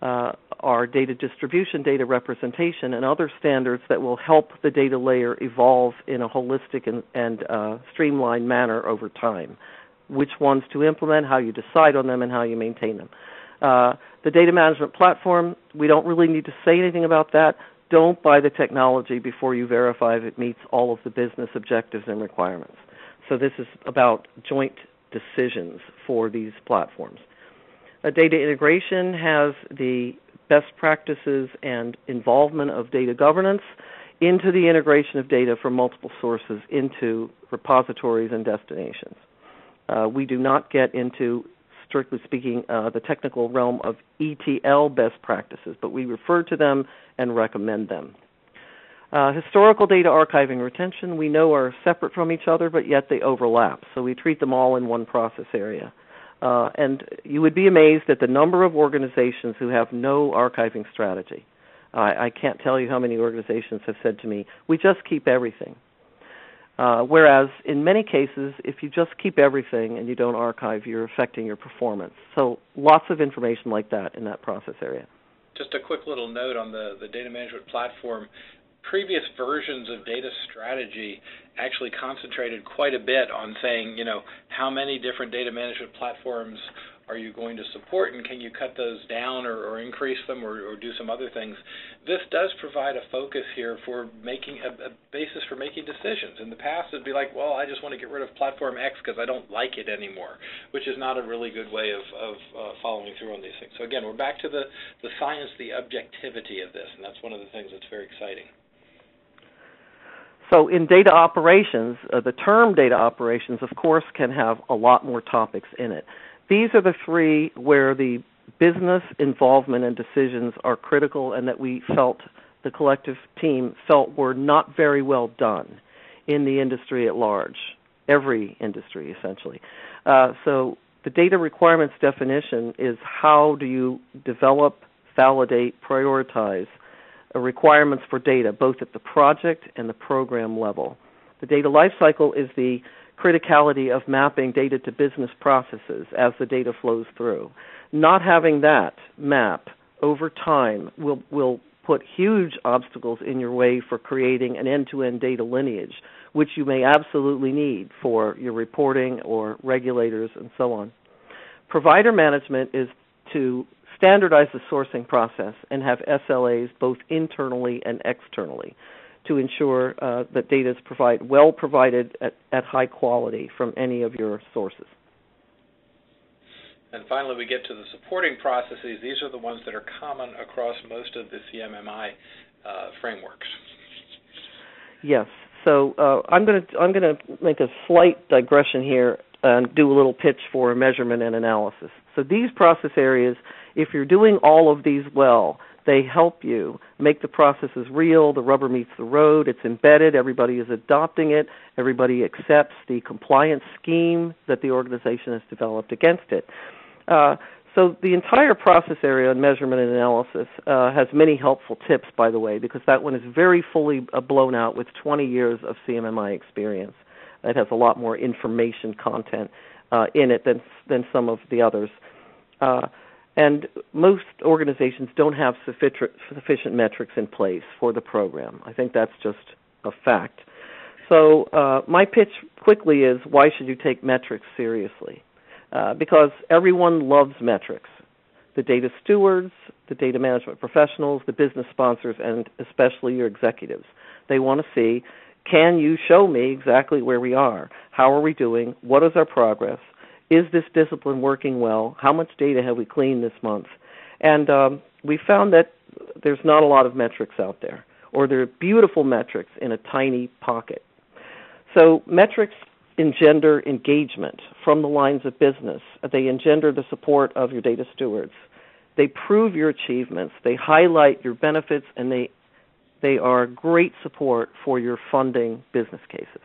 are data distribution, data representation, and other standards that will help the data layer evolve in a holistic and streamlined manner over time. Which ones to implement, how you decide on them, and how you maintain them. The data management platform, we don't really need to say anything about that. Don't buy the technology before you verify if it meets all of the business objectives and requirements. So this is about joint decisions for these platforms. Data integration has the best practices and involvement of data governance into the integration of data from multiple sources into repositories and destinations. We do not get into, strictly speaking, the technical realm of ETL best practices, but we refer to them and recommend them. Historical data archiving and retention, we know are separate from each other, but yet they overlap. So we treat them all in one process area. And you would be amazed at the number of organizations who have no archiving strategy. I can't tell you how many organizations have said to me, we just keep everything. Whereas in many cases, if you just keep everything and you don't archive, you're affecting your performance. So lots of information like that in that process area. Just a quick little note on the data management platform. Previous versions of data strategy actually concentrated quite a bit on saying, how many different data management platforms are you going to support, and can you cut those down or increase them or do some other things? This does provide a focus here for making a basis for making decisions. In the past, it'd be like, well, I just want to get rid of platform X because I don't like it anymore, which is not a really good way of following through on these things. So again, we're back to the science, the objectivity of this, and that's one of the things that's very exciting. So in data operations, the term data operations, of course, can have a lot more topics in it. These are the three where the business involvement and decisions are critical and that we felt, the collective team felt, were not very well done in the industry at large, every industry essentially. So the data requirements definition is how do you develop, validate, prioritize requirements for data, both at the project and the program level. The data lifecycle is the criticality of mapping data to business processes as the data flows through. Not having that map over time will put huge obstacles in your way for creating an end-to-end data lineage, which you may absolutely need for your reporting or regulators and so on. Provider management is to standardize the sourcing process and have SLAs both internally and externally to ensure that data is well provided at high quality from any of your sources. And finally, we get to the supporting processes. These are the ones that are common across most of the CMMI frameworks. Yes. So I'm going to make a slight digression here and do a little pitch for measurement and analysis. So these process areas, if you're doing all of these well, they help you make the processes real, the rubber meets the road, it's embedded, everybody is adopting it, everybody accepts the compliance scheme that the organization has developed against it. So the entire process area on measurement and analysis has many helpful tips, by the way, because that one is very fully blown out with 20 years of CMMI experience. It has a lot more information content in it than some of the others. And most organizations don't have sufficient metrics in place for the program. I think that's just a fact. So my pitch quickly is, why should you take metrics seriously? Because everyone loves metrics. The data stewards, the data management professionals, the business sponsors, and especially your executives. They want to see, can you show me exactly where we are? How are we doing? What is our progress? Is this discipline working well? How much data have we cleaned this month? And we found that there's not a lot of metrics out there, or there are beautiful metrics in a tiny pocket. So metrics engender engagement from the lines of business. They engender the support of your data stewards. They prove your achievements. They highlight your benefits, and they are great support for your funding business cases.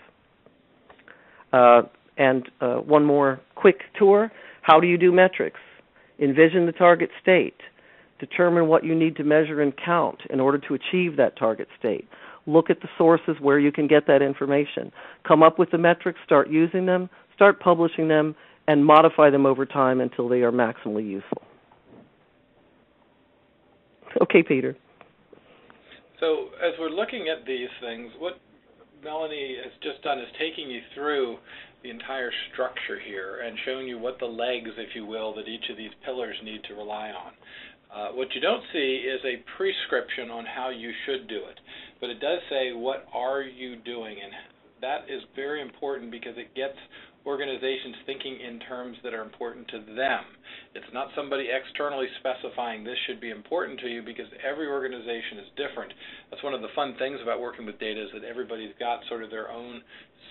And one more quick tour. How do you do metrics? Envision the target state. Determine what you need to measure and count in order to achieve that target state. Look at the sources where you can get that information. Come up with the metrics, start using them, start publishing them, and modify them over time until they are maximally useful. Okay, Peter. So as we're looking at these things, what Melanie has just done is taking you through the entire structure here and showing you what the legs, if you will, that each of these pillars need to rely on. What you don't see is a prescription on how you should do it, but it does say, what are you doing? And that is very important because it gets organizations thinking in terms that are important to them. It's not somebody externally specifying this should be important to you, because every organization is different. That's one of the fun things about working with data, is that everybody's got sort of their own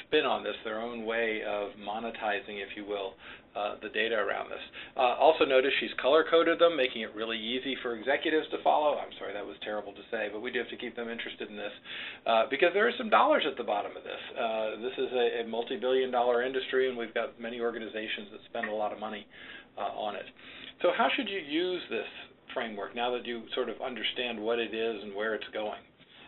spin on this, their own way of monetizing, if you will, the data around this. Also notice she's color-coded them, making it really easy for executives to follow. I'm sorry, that was terrible to say, but we do have to keep them interested in this because there are some dollars at the bottom of this. This is a multi-billion-dollar industry, and we've got many organizations that spend a lot of money on it. So how should you use this framework, now that you sort of understand what it is and where it's going?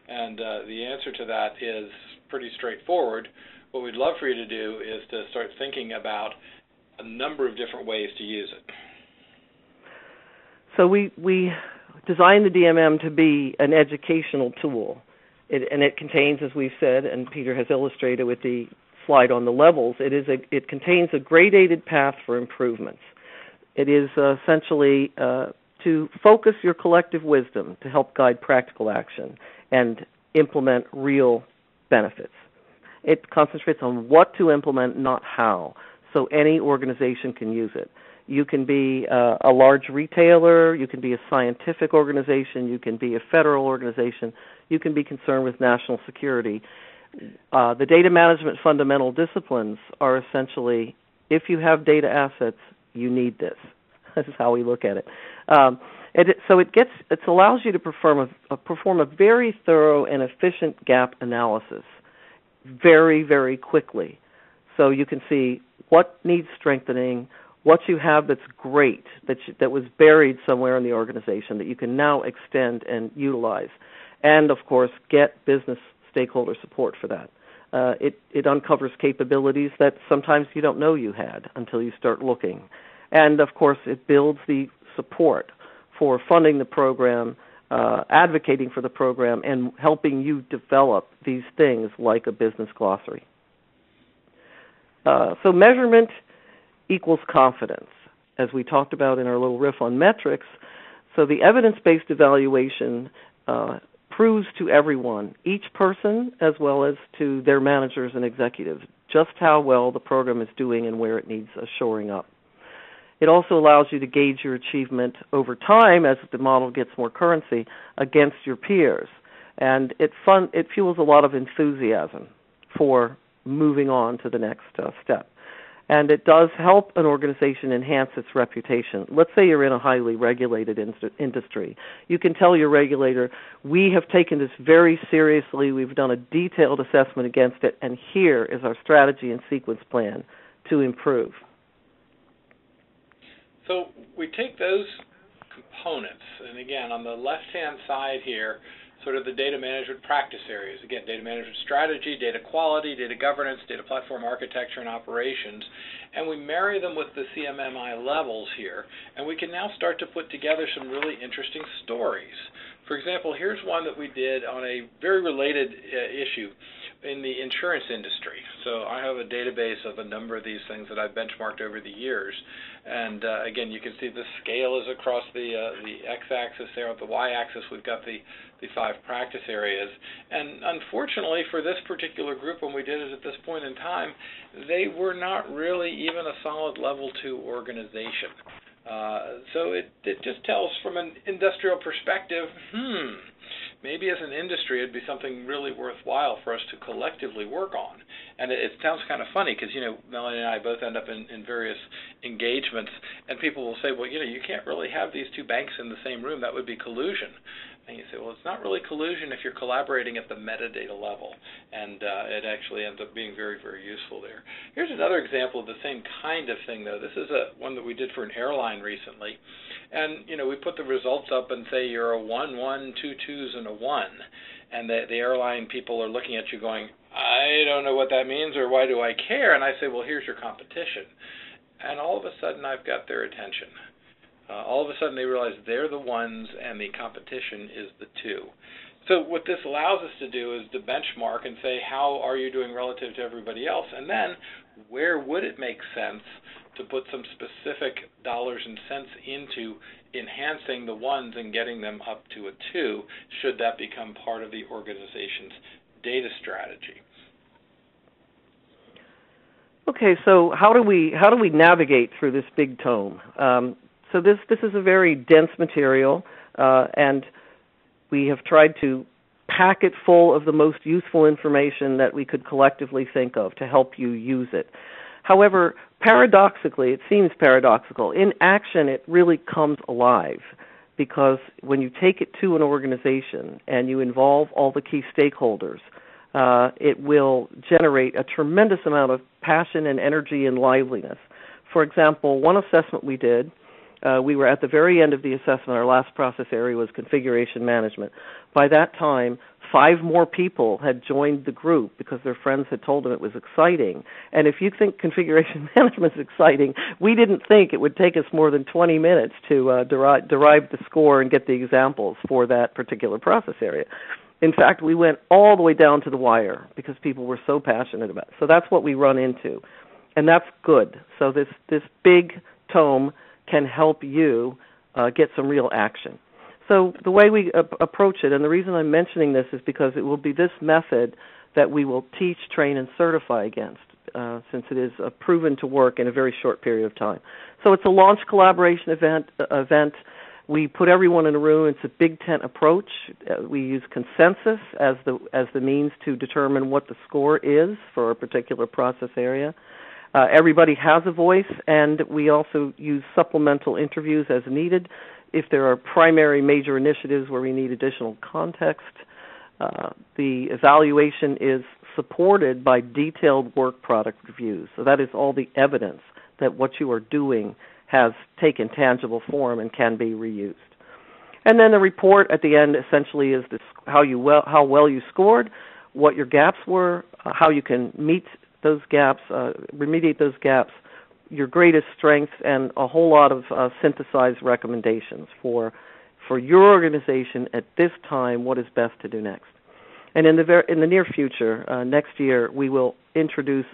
And the answer to that is pretty straightforward. What we'd love for you to do is to start thinking about a number of different ways to use it. So we designed the DMM to be an educational tool. And it contains, as we've said, and Peter has illustrated with the slide on the levels, it contains a gradated path for improvements. It is essentially to focus your collective wisdom to help guide practical action and implement real benefits. It concentrates on what to implement, not how, so any organization can use it. You can be a large retailer, you can be a scientific organization, you can be a federal organization, you can be concerned with national security. The data management fundamental disciplines are essentially, if you have data assets, you need this. This is how we look at it. So it allows you to perform a very thorough and efficient gap analysis very, very quickly. So you can see what needs strengthening, what you have that's great, that was buried somewhere in the organization that you can now extend and utilize. And, of course, get business stakeholder support for that. It uncovers capabilities that sometimes you don't know you had until you start looking. And, of course, it builds the support for funding the program, advocating for the program, and helping you develop these things like a business glossary. So measurement equals confidence, as we talked about in our little riff on metrics. So the evidence-based evaluation proves to everyone, each person as well as to their managers and executives, just how well the program is doing and where it needs a shoring up. It also allows you to gauge your achievement over time as the model gets more currency against your peers. And it fuels a lot of enthusiasm for moving on to the next step. And it does help an organization enhance its reputation. Let's say you're in a highly regulated industry. You can tell your regulator, we have taken this very seriously, we've done a detailed assessment against it, and here is our strategy and sequence plan to improve. So we take those components, and again, on the left-hand side here, sort of the data management practice areas. Again, data management strategy, data quality, data governance, data platform architecture, and operations. And we marry them with the CMMI levels here, and we can now start to put together some really interesting stories. For example, here's one that we did on a very related issue in the insurance industry. So I have a database of a number of these things that I've benchmarked over the years. And again, you can see the scale is across the x-axis there. At the y-axis, we've got the 5 practice areas. And unfortunately for this particular group, when we did it at this point in time, they were not really even a solid level 2 organization. So it just tells from an industrial perspective, maybe as an industry it'd be something really worthwhile for us to collectively work on. And it sounds kind of funny because, Melanie and I both end up in various engagements, and people will say, well, you can't really have these 2 banks in the same room. That would be collusion. And you say, well, it's not really collusion if you're collaborating at the metadata level, and it actually ends up being very, very useful there. Here's another example of the same kind of thing, though. This is one that we did for an airline recently, and we put the results up and say you're a 1, 1, 2 2s, and a 1, and the airline people are looking at you going, I don't know what that means, or why do I care? And I say, well, here's your competition, and all of a sudden I've got their attention. All of a sudden they realize they're the ones and the competition is the 2. So what this allows us to do is to benchmark and say, how are you doing relative to everybody else? And then where would it make sense to put some specific dollars and cents into enhancing the 1s and getting them up to a 2, should that become part of the organization's data strategy? Okay, so how do we navigate through this big tome? So this is a very dense material, and we have tried to pack it full of the most useful information that we could collectively think of to help you use it. However, paradoxically, it seems paradoxical, in action it really comes alive, because when you take it to an organization and you involve all the key stakeholders, it will generate a tremendous amount of passion and energy and liveliness. For example, one assessment we did, we were at the very end of the assessment. Our last process area was configuration management. By that time, 5 more people had joined the group because their friends had told them it was exciting. And if you think configuration management is exciting, we didn't think it would take us more than 20 minutes to derive the score and get the examples for that particular process area. In fact, we went all the way down to the wire because people were so passionate about it. So that's what we run into, and that's good. So this big tome can help you get some real action. So the way we approach it, and the reason I'm mentioning this is because it will be this method that we will teach, train, and certify against, since it is proven to work in a very short period of time. So it's a launch collaboration event. We put everyone in a room. It's a big tent approach. We use consensus as the means to determine what the score is for a particular process area. Everybody has a voice, and we also use supplemental interviews as needed. If there are primary major initiatives where we need additional context, the evaluation is supported by detailed work product reviews. So that is all the evidence that what you are doing has taken tangible form and can be reused. And then the report at the end essentially is how well you scored, what your gaps were, how you can meet those gaps, remediate those gaps, your greatest strengths, and a whole lot of synthesized recommendations for your organization at this time, what is best to do next. And in the near future, next year, we will introduce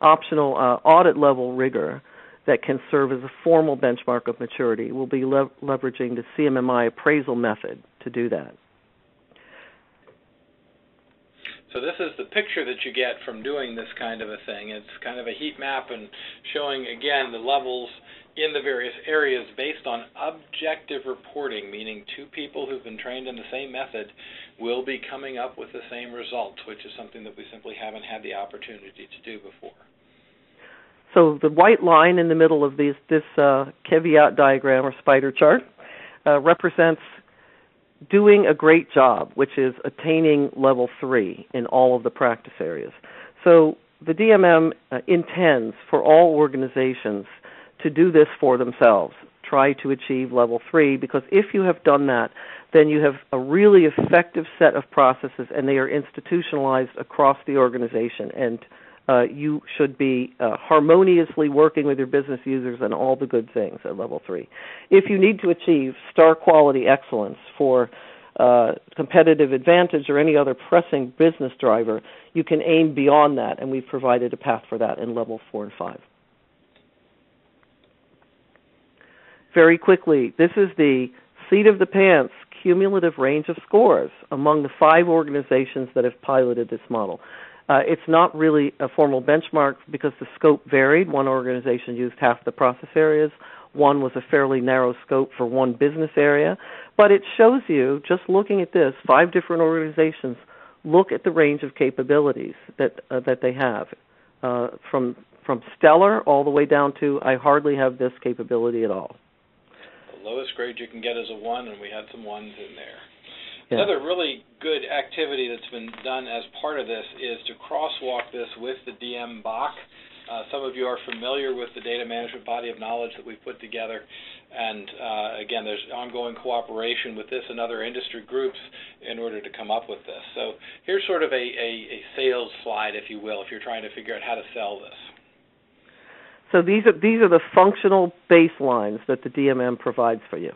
optional audit-level rigor that can serve as a formal benchmark of maturity. We'll be leveraging the CMMI appraisal method to do that. So this is the picture that you get from doing this kind of a thing. It's kind of a heat map and showing, again, the levels in the various areas based on objective reporting, meaning 2 people who've been trained in the same method will be coming up with the same results, which is something that we simply haven't had the opportunity to do before. So the white line in the middle of this caveat diagram or spider chart represents doing a great job, which is attaining level 3 in all of the practice areas. So the DMM intends for all organizations to do this for themselves, try to achieve level 3, because if you have done that, then you have a really effective set of processes and they are institutionalized across the organization, and you should be harmoniously working with your business users and all the good things at level 3. If you need to achieve star quality excellence for competitive advantage or any other pressing business driver, you can aim beyond that, and we've provided a path for that in level 4 and 5. Very quickly, this is the seat of the pants cumulative range of scores among the 5 organizations that have piloted this model. It's not really a formal benchmark because the scope varied. One organization used half the process areas. One was a fairly narrow scope for one business area. But it shows you, just looking at this, 5 different organizations look at the range of capabilities that they have, from stellar all the way down to I hardly have this capability at all. The lowest grade you can get is a 1, and we had some 1s in there. Yeah. Another really good activity that's been done as part of this is to crosswalk this with the DM BOC. Some of you are familiar with the data management body of knowledge that we've put together, and again, there's ongoing cooperation with this and other industry groups in order to come up with this. So here's sort of a sales slide, if you will, if you're trying to figure out how to sell this. So these are the functional baselines that the DMM provides for you.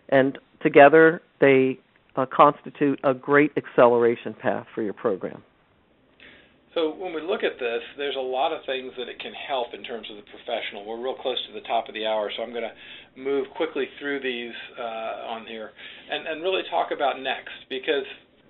And together, they constitute a great acceleration path for your program. So when we look at this, there's a lot of things that it can help in terms of the professional. We're real close to the top of the hour, so I'm going to move quickly through these on here and really talk about next, because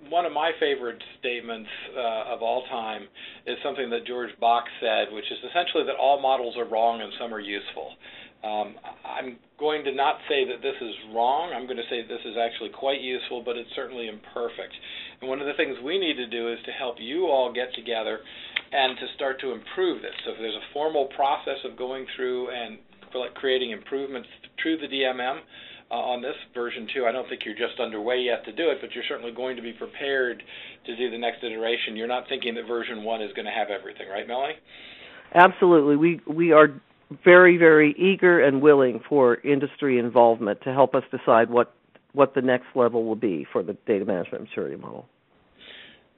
one of my favorite statements of all time is something that George Bach said, which is essentially that all models are wrong and some are useful. I'm going to not say that this is wrong. I'm going to say this is actually quite useful, but it's certainly imperfect. And one of the things we need to do is to help you all get together and to start to improve this. So if there's a formal process of going through and creating improvements through the DMM on this version 2, I don't think you're just underway yet to do it, but you're certainly going to be prepared to do the next iteration. You're not thinking that version 1 is going to have everything, right, Melanie? Absolutely. We are very, very eager and willing for industry involvement to help us decide what the next level will be for the data management maturity model.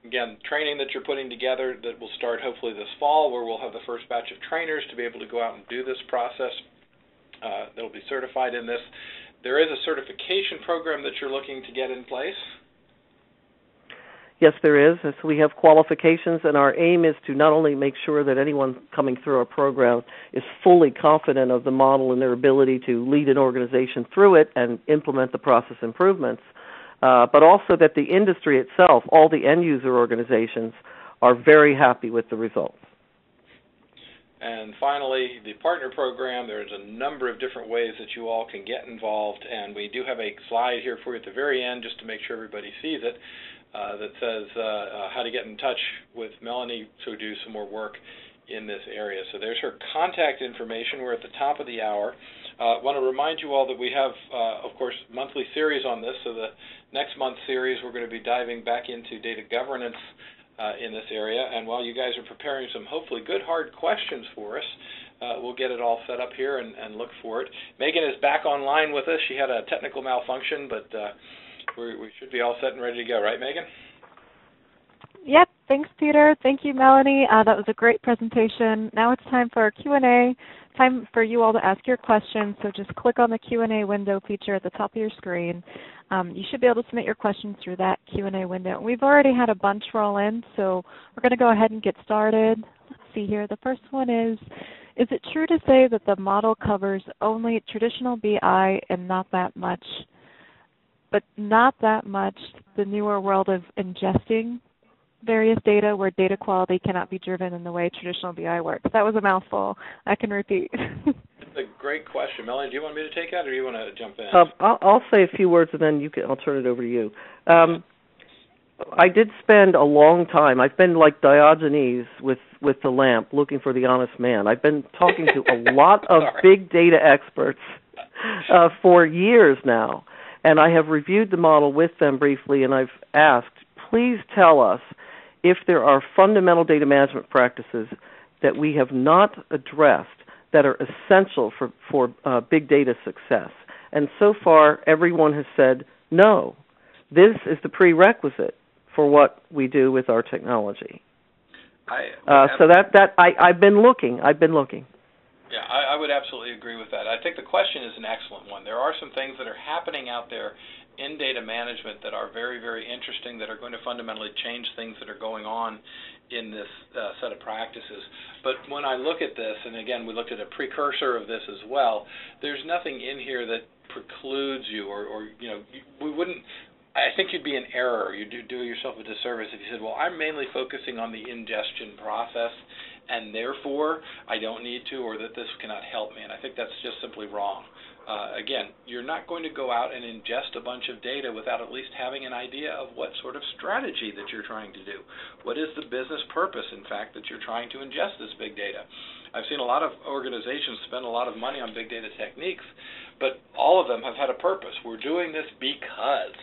Again, training that you're putting together that will start hopefully this fall, where we'll have the first batch of trainers to be able to go out and do this process. They'll be certified in this. There is a certification program that you're looking to get in place. Yes, there is. So we have qualifications, and our aim is to not only make sure that anyone coming through our program is fully confident of the model and their ability to lead an organization through it and implement the process improvements, but also that the industry itself, all the end-user organizations, are very happy with the results. And finally, the partner program, there's a number of different ways that you all can get involved, and we do have a slide here for you at the very end just to make sure everybody sees it. That says how to get in touch with Melanie to do some more work in this area. So there's her contact information. We're at the top of the hour. I want to remind you all that we have, of course, monthly series on this. So the next month's series, we're going to be diving back into data governance in this area. And while you guys are preparing some hopefully good hard questions for us, we'll get it all set up here and look for it. Megan is back online with us. She had a technical malfunction, but we should be all set and ready to go, right, Megan? Yep. Thanks, Peter. Thank you, Melanie. That was a great presentation. Now it's time for our Q&A, time for you all to ask your questions. So just click on the Q&A window feature at the top of your screen. You should be able to submit your questions through that Q&A window. We've already had a bunch roll in, so we're going to go ahead and get started. Let's see here. The first one is it true to say that the model covers only traditional BI and not that much the newer world of ingesting various data where data quality cannot be driven in the way traditional BI works? That was a mouthful. I can repeat. It's a great question. Melanie, do you want me to take that, or do you want to jump in? I'll say a few words, and then I'll turn it over to you. I did spend a long time. I've been like Diogenes with the lamp, looking for the honest man. I've been talking to a lot of big data experts for years now, and I have reviewed the model with them briefly, and I've asked, please tell us if there are fundamental data management practices that we have not addressed that are essential for big data success. And so far, everyone has said, no, this is the prerequisite for what we do with our technology. I've been looking. Yeah, I would absolutely agree with that. I think the question is an excellent one. There are some things that are happening out there in data management that are very, very interesting, that are going to fundamentally change things that are going on in this set of practices. But when I look at this, and again, we looked at a precursor of this as well, there's nothing in here that precludes you, or we wouldn't. I think you'd be in error. You'd do yourself a disservice if you said, well, I'm mainly focusing on the ingestion process, and therefore I don't need to, or that this cannot help me. And I think that's just simply wrong. Again, you're not going to go out and ingest a bunch of data without at least having an idea of what sort of strategy that you're trying to do. What is the business purpose, in fact, that you're trying to ingest this big data? I've seen a lot of organizations spend a lot of money on big data techniques, but all of them have had a purpose. We're doing this because.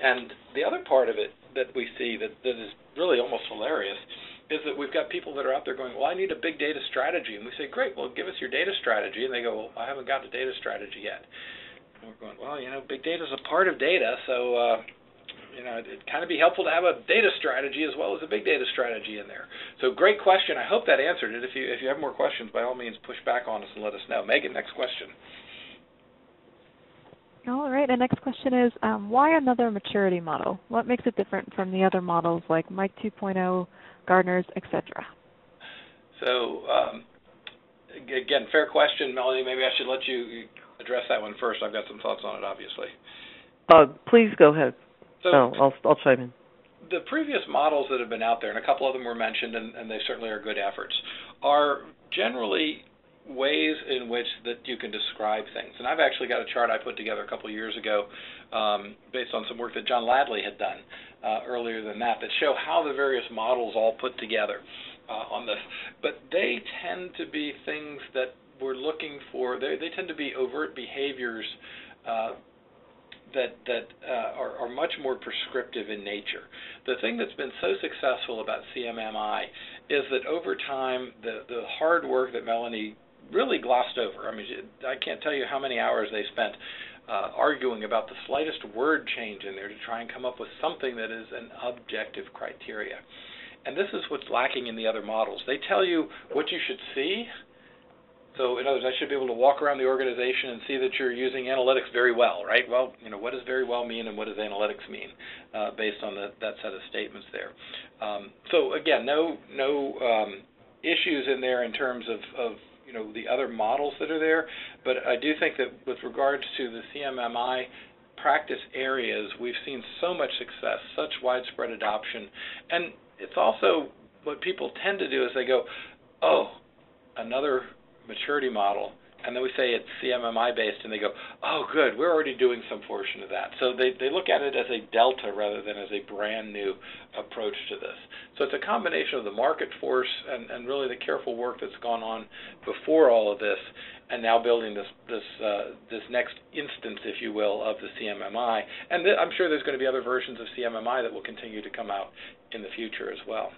And the other part of it that we see that is really almost hilarious is that we've got people that are out there going, well, I need a big data strategy. And we say, great, well, give us your data strategy. And they go, well, I haven't got a data strategy yet. And we're going, well, big data is a part of data, so it'd kind of be helpful to have a data strategy as well as a big data strategy in there. So great question. I hope that answered it. If you have more questions, by all means, push back on us and let us know. Megan, next question. All right, the next question is, why another maturity model? What makes it different from the other models like Mike 2.0, Gartner's, etc.? So, again, fair question, Melanie. Maybe I should let you address that one first. I've got some thoughts on it, obviously. Please go ahead. So, I'll chime in. The previous models that have been out there, and a couple of them were mentioned, and they certainly are good efforts, are generally ways in which that you can describe things. And I've actually got a chart I put together a couple of years ago based on some work that John Ladley had done earlier than that show how the various models all put together on this. But they tend to be things that we're looking for. They tend to be overt behaviors that are much more prescriptive in nature. The thing that's been so successful about CMMI is that over time, the hard work that Melanie really glossed over. I mean, I can't tell you how many hours they spent arguing about the slightest word change in there to try and come up with something that is an objective criteria. And this is what's lacking in the other models. They tell you what you should see. So in other words, I should be able to walk around the organization and see that you're using analytics very well, right? Well, what does very well mean and what does analytics mean based on that set of statements there? So again, no issues in there in terms of the other models that are there, but I do think that with regards to the CMMI practice areas, we've seen so much success, such widespread adoption, and it's also what people tend to do is they go, oh, another maturity model, and then we say it's CMMI based, and they go, oh, good, we're already doing some portion of that. So they look at it as a delta rather than as a brand new approach to this. So it's a combination of the market force and really the careful work that's gone on before all of this, and now building this next instance, if you will, of the CMMI. And I'm sure there's going to be other versions of CMMI that will continue to come out in the future as well.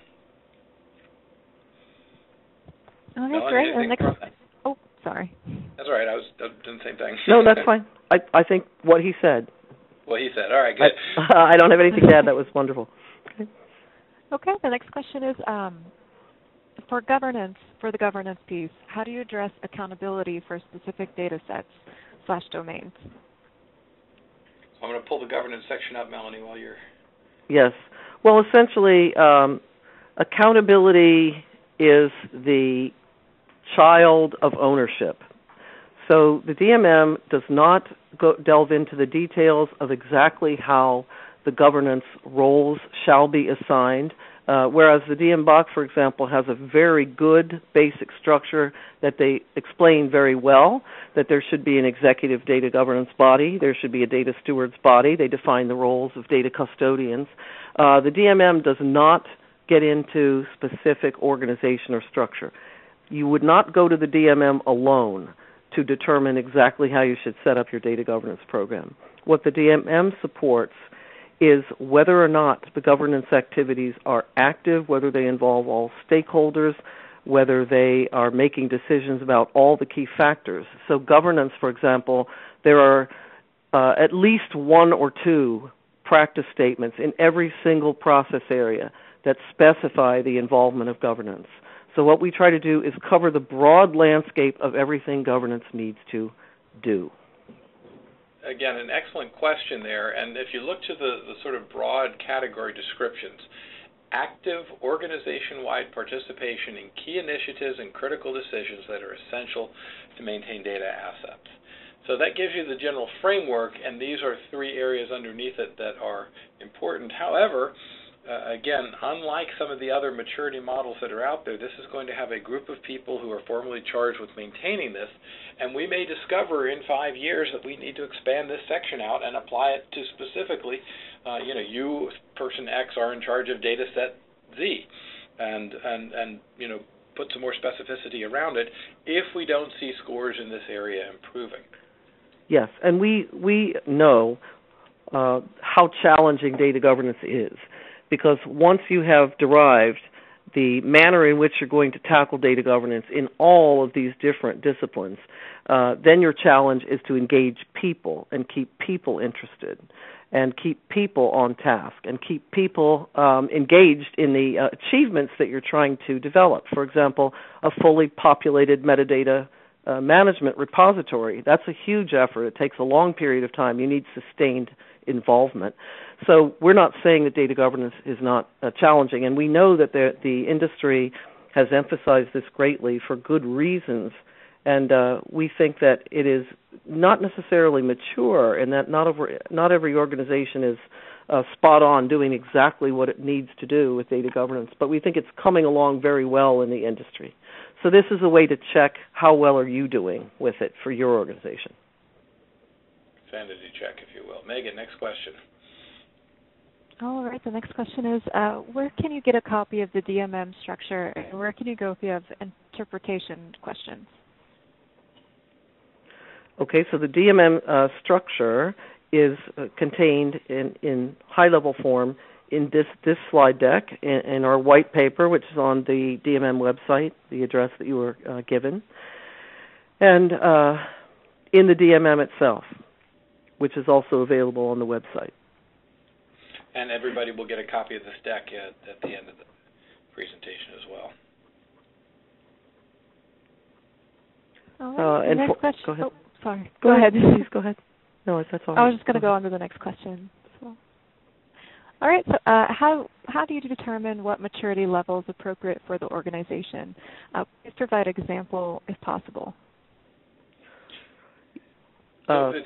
Okay, great. And next, sorry. That's all right. I was doing the same thing. No, that's fine. I think what he said. What he said. All right, good. I don't have anything to add. That was wonderful. Okay, the next question is, for the governance piece, how do you address accountability for specific data sets / domains? I'm going to pull the governance section up, Melanie, while you're... Yes. Well, essentially, accountability is the child of ownership. So the DMM does not delve into the details of exactly how the governance roles shall be assigned, whereas the DMBOK, for example, has a very good basic structure that they explain very well, that there should be an executive data governance body, there should be a data stewards body, they define the roles of data custodians. The DMM does not get into specific organization or structure. You would not go to the DMM alone to determine exactly how you should set up your data governance program. What the DMM supports is whether or not the governance activities are active, whether they involve all stakeholders, whether they are making decisions about all the key factors. So governance, for example, there are at least one or two practice statements in every single process area that specify the involvement of governance. So what we try to do is cover the broad landscape of everything governance needs to do. Again, an excellent question there, and if you look to the sort of broad category descriptions, active organization-wide participation in key initiatives and critical decisions that are essential to maintain data assets. So that gives you the general framework, and these are three areas underneath it that are important. However, again, unlike some of the other maturity models that are out there, this is going to have a group of people who are formally charged with maintaining this, and we may discover in 5 years that we need to expand this section out and apply it to specifically, you, person X, are in charge of data set Z, and put some more specificity around it if we don't see scores in this area improving. Yes, and we know how challenging data governance is, because once you have derived the manner in which you're going to tackle data governance in all of these different disciplines, then your challenge is to engage people and keep people interested and keep people on task and keep people engaged in the achievements that you're trying to develop. For example, a fully populated metadata management repository. That's a huge effort. It takes a long period of time. You need sustained involvement. So we're not saying that data governance is not challenging, and we know that the industry has emphasized this greatly for good reasons, and we think that it is not necessarily mature and that not every organization is spot on doing exactly what it needs to do with data governance, but we think it's coming along very well in the industry. So this is a way to check how well are you doing with it for your organization. Sanity check, if you will. Megan, next question. All right, the next question is, where can you get a copy of the DMM structure, and where can you go if you have interpretation questions? Okay, so the DMM structure is contained in high-level form in this slide deck, in our white paper, which is on the DMM website, the address that you were given. and in the DMM itself, which is also available on the website. And everybody will get a copy of this deck at the end of the presentation as well. All right. The next question. Go ahead. Oh, sorry. Go ahead. Please go ahead. No, that's all right. I was just going to go on to the next question. So. All right. So, how do you determine what maturity level is appropriate for the organization? Please provide an example, if possible.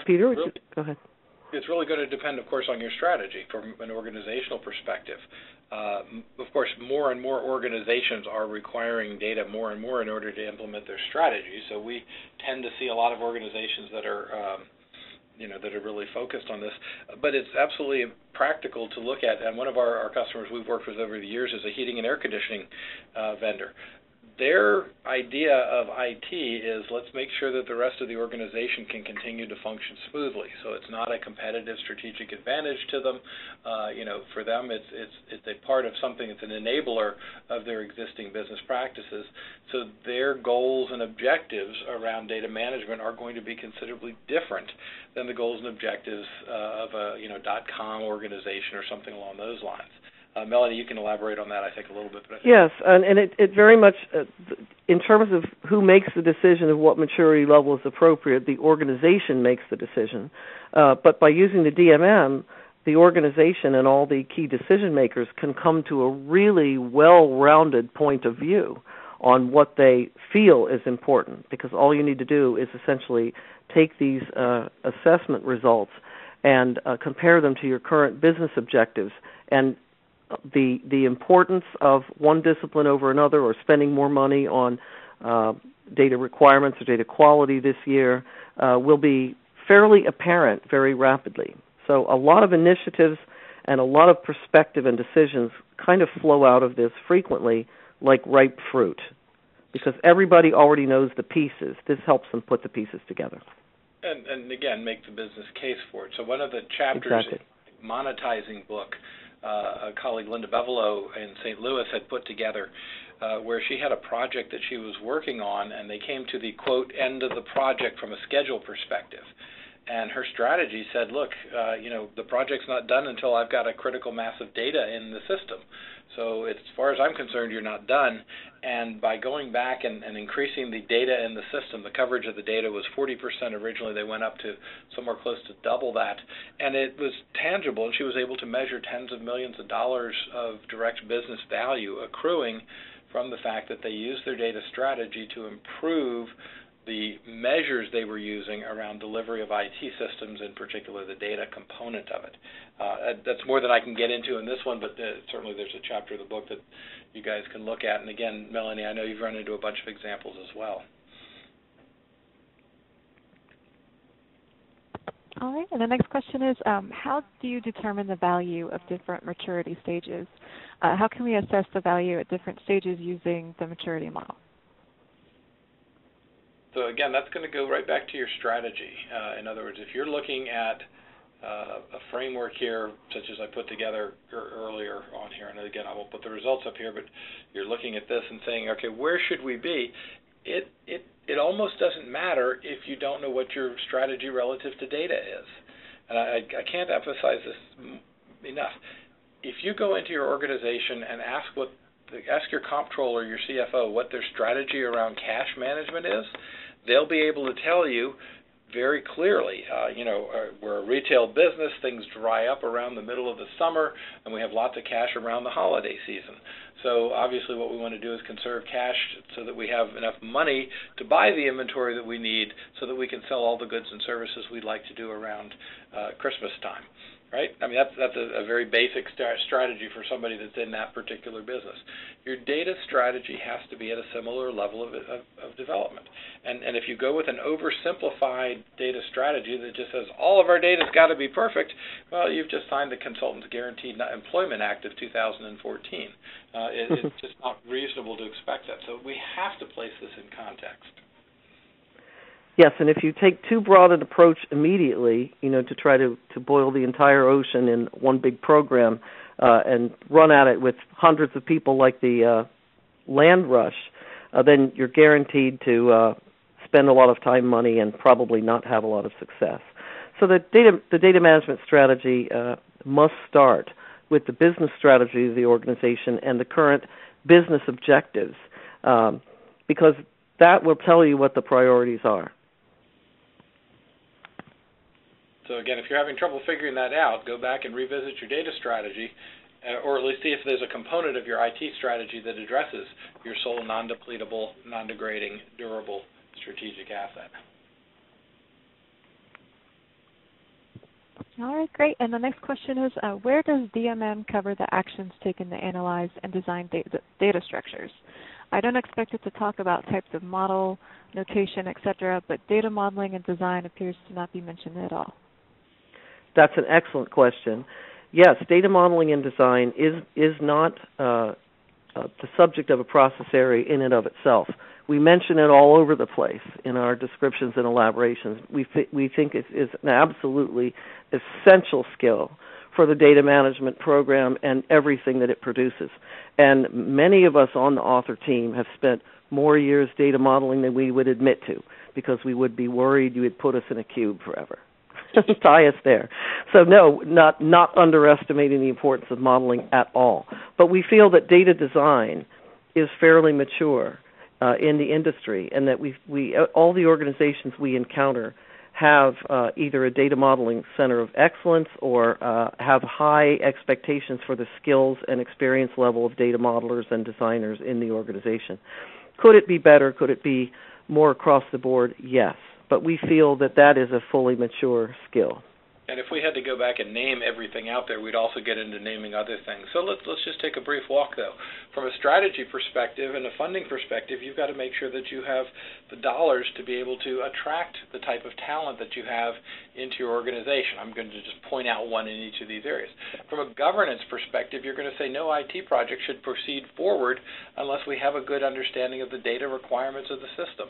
Peter, go ahead. It's really going to depend, of course, on your strategy from an organizational perspective. Of course, more and more organizations are requiring data more and more in order to implement their strategy. So we tend to see a lot of organizations that are, that are really focused on this. But it's absolutely practical to look at. And one of our customers we've worked with over the years is a heating and air conditioning vendor. Their idea of IT is let's make sure that the rest of the organization can continue to function smoothly. So it's not a competitive strategic advantage to them. For them, it's a part of something. It's an enabler of their existing business practices. So their goals and objectives around data management are going to be considerably different than the goals and objectives of a .com organization or something along those lines. Melanie, you can elaborate on that, I think, a little bit. Yes, and it very much, in terms of who makes the decision of what maturity level is appropriate, the organization makes the decision. But by using the DMM, the organization and all the key decision makers can come to a really well-rounded point of view on what they feel is important, because all you need to do is essentially take these assessment results and compare them to your current business objectives, and the importance of one discipline over another, or spending more money on data requirements or data quality this year, will be fairly apparent very rapidly. So a lot of initiatives and a lot of perspective and decisions kind of flow out of this frequently like ripe fruit, because everybody already knows the pieces. This helps them put the pieces together. And again, make the business case for it. So one of the chapters in the monetizing book, a colleague, Linda Bevelow in St. Louis, had put together where she had a project that she was working on, and they came to the, quote, end of the project from a schedule perspective. And her strategy said, look, the project's not done until I've got a critical mass of data in the system. So as far as I'm concerned, you're not done. And by going back and increasing the data in the system, the coverage of the data was 40% originally. They went up to somewhere close to double that. And it was tangible, and she was able to measure tens of millions of dollars of direct business value accruing from the fact that they used their data strategy to improve the measures they were using around delivery of IT systems, in particular the data component of it. That's more than I can get into in this one, but certainly there's a chapter of the book that you guys can look at. And again, Melanie, I know you've run into a bunch of examples as well. All right, and the next question is, how do you determine the value of different maturity stages? How can we assess the value at different stages using the maturity model? So again, that's going to go right back to your strategy. In other words, if you're looking at a framework here, such as I put together earlier on here, and again, I won't put the results up here, but you're looking at this and saying, okay, where should we be? It almost doesn't matter if you don't know what your strategy relative to data is. And I can't emphasize this enough. If you go into your organization and ask your comptroller, your CFO, what their strategy around cash management is, they'll be able to tell you very clearly. We're a retail business. Things dry up around the middle of the summer, and we have lots of cash around the holiday season. So obviously what we want to do is conserve cash so that we have enough money to buy the inventory that we need so that we can sell all the goods and services we'd like to do around Christmas time. Right? I mean, that's a very basic strategy for somebody that's in that particular business. Your data strategy has to be at a similar level of development. And if you go with an oversimplified data strategy that just says all of our data's got to be perfect, well, you've just signed the Consultants Guaranteed Employment Act of 2014. It's just not reasonable to expect that. So we have to place this in context. Yes, and if you take too broad an approach immediately, to try to boil the entire ocean in one big program and run at it with hundreds of people like the land rush, then you're guaranteed to spend a lot of time, money, and probably not have a lot of success. So the data management strategy must start with the business strategy of the organization and the current business objectives, because that will tell you what the priorities are. So again, if you're having trouble figuring that out, go back and revisit your data strategy, or at least see if there's a component of your IT strategy that addresses your sole non-depletable, non-degrading, durable strategic asset. All right, great. And the next question is, where does DMM cover the actions taken to analyze and design data structures? I don't expect it to talk about types of model, notation, etc., but data modeling and design appears to not be mentioned at all. That's an excellent question. Yes, data modeling and design is not the subject of a process area in and of itself. We mention it all over the place in our descriptions and elaborations. We think it is an absolutely essential skill for the data management program and everything that it produces. And many of us on the author team have spent more years data modeling than we would admit to, because we would be worried you would put us in a cube forever. Tie us there. So no, not underestimating the importance of modeling at all. But we feel that data design is fairly mature in the industry, and that we all the organizations we encounter have either a data modeling center of excellence or have high expectations for the skills and experience level of data modelers and designers in the organization. Could it be better? Could it be more across the board? Yes. But we feel that that is a fully mature skill. And if we had to go back and name everything out there, we'd also get into naming other things. So let's just take a brief walk, though. From a strategy perspective and a funding perspective, you've got to make sure that you have the dollars to be able to attract the type of talent that you have into your organization. I'm going to just point out one in each of these areas. From a governance perspective, you're going to say no IT project should proceed forward unless we have a good understanding of the data requirements of the system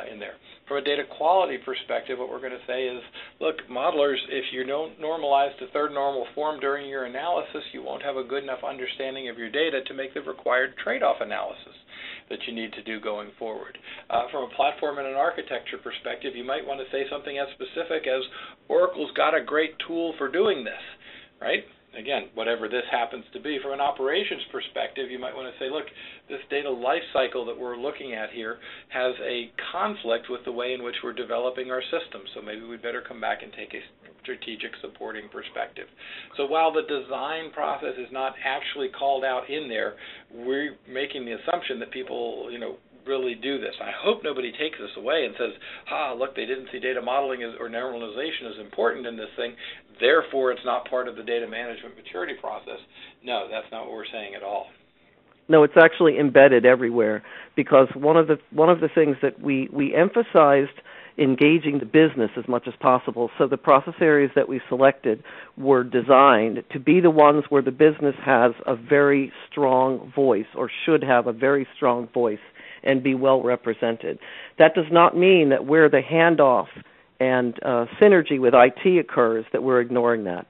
in there. From a data quality perspective, what we're going to say is, look, modelers, if you don't normalize the third normal form during your analysis, you won't have a good enough understanding of your data to make the required trade-off analysis that you need to do going forward. From a platform and an architecture perspective, you might want to say something as specific as, Oracle's got a great tool for doing this, right? Again, whatever this happens to be. From an operations perspective, you might want to say, look, this data life cycle that we're looking at here has a conflict with the way in which we're developing our system, so maybe we'd better come back and take a strategic supporting perspective. So while the design process is not actually called out in there, we're making the assumption that people, really do this. I hope nobody takes this away and says, look, they didn't see data modeling or normalization as important in this thing, therefore it's not part of the data management maturity process. No, that's not what we're saying at all. No, it's actually embedded everywhere, because one of the things that we emphasized engaging the business as much as possible. So the process areas that we selected were designed to be the ones where the business has a very strong voice, or should have a very strong voice, and be well represented. That does not mean that where the handoff and synergy with IT occurs that we're ignoring that,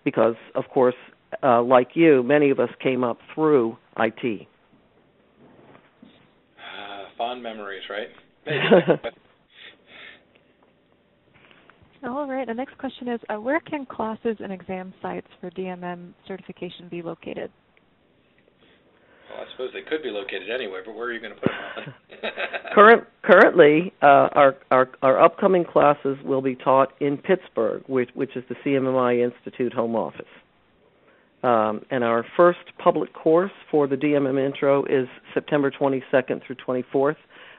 because, of course, like you, many of us came up through IT. Fond memories, right? All right, the next question is, where can classes and exam sites for DMM certification be located? Well, I suppose they could be located anywhere, but where are you going to put them? Currently, our upcoming classes will be taught in Pittsburgh, which is the CMMI Institute home office. And our first public course for the DMM Intro is September 22nd through 24th.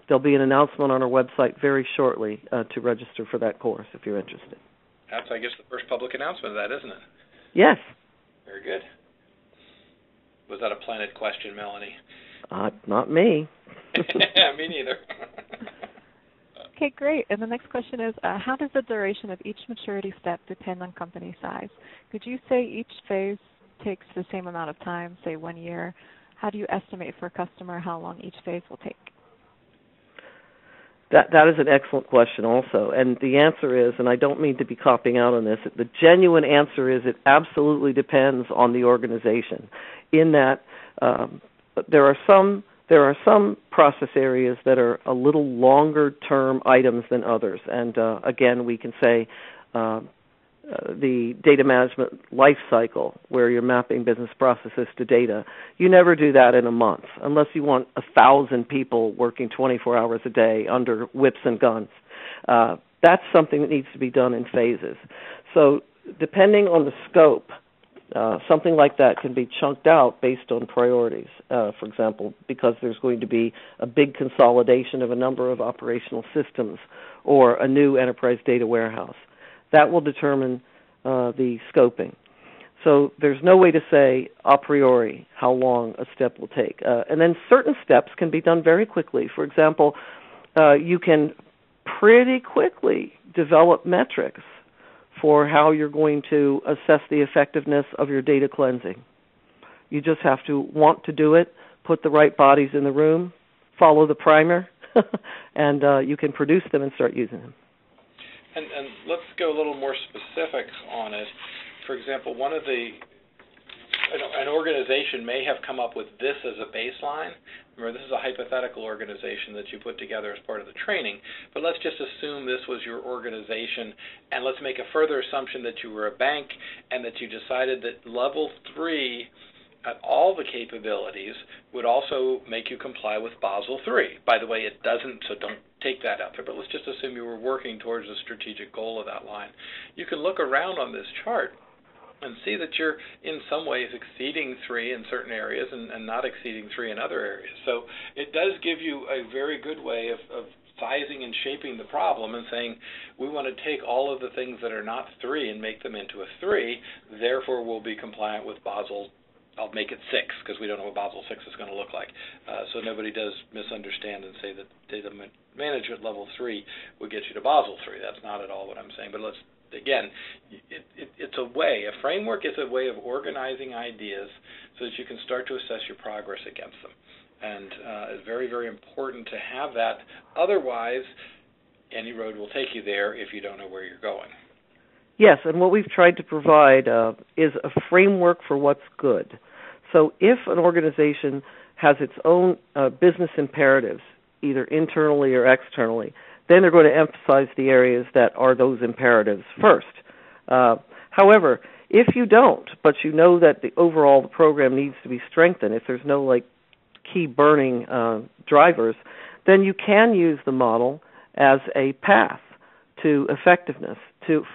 There'll be an announcement on our website very shortly to register for that course if you're interested. That's, I guess, the first public announcement of that, isn't it? Yes. Very good. Was that a planted question, Melanie? Not me. Me neither. Okay, great. And the next question is, how does the duration of each maturity step depend on company size? Could you say each phase takes the same amount of time, say 1 year? How do you estimate for a customer how long each phase will take? That is an excellent question also. And the answer is, and I don't mean to be copping out on this, the genuine answer is it absolutely depends on the organization, in that there are some there are some process areas that are a little longer-term items than others. And again, we can say the data management life cycle, where you're mapping business processes to data. You never do that in a month, unless you want 1,000 people working 24 hours a day under whips and guns. That's something that needs to be done in phases. So depending on the scope, something like that can be chunked out based on priorities. For example, because there's going to be a big consolidation of a number of operational systems or a new enterprise data warehouse. That will determine the scoping. So there's no way to say a priori how long a step will take. And then certain steps can be done very quickly. For example, you can pretty quickly develop metrics for how you're going to assess the effectiveness of your data cleansing. You just have to want to do it, put the right bodies in the room, follow the primer, and you can produce them and start using them. And let's go a little more specific on it. For example, an organization may have come up with this as a baseline. Remember, this is a hypothetical organization that you put together as part of the training, but let's just assume this was your organization, and let's make a further assumption that you were a bank and that you decided that level 3 at all the capabilities would also make you comply with Basel III. By the way, it doesn't, so don't take that out there, but let's just assume you were working towards the strategic goal of that line. You can look around on this chart and see that you're in some ways exceeding 3 in certain areas and not exceeding 3 in other areas. So it does give you a very good way of sizing and shaping the problem and saying, we want to take all of the things that are not 3 and make them into a 3, therefore we'll be compliant with Basel. I'll make it 6 because we don't know what Basel 6 is going to look like. So nobody does misunderstand and say that data management level 3 would get you to Basel 3. That's not at all what I'm saying. But again, it's a way. A framework is a way of organizing ideas so that you can start to assess your progress against them. And it's very, very important to have that. Otherwise, any road will take you there if you don't know where you're going. Yes, and what we've tried to provide is a framework for what's good. So if an organization has its own business imperatives, either internally or externally, then they're going to emphasize the areas that are those imperatives first. However, if you don't, but you know that the program needs to be strengthened, if there's no key burning drivers, then you can use the model as a path to effectiveness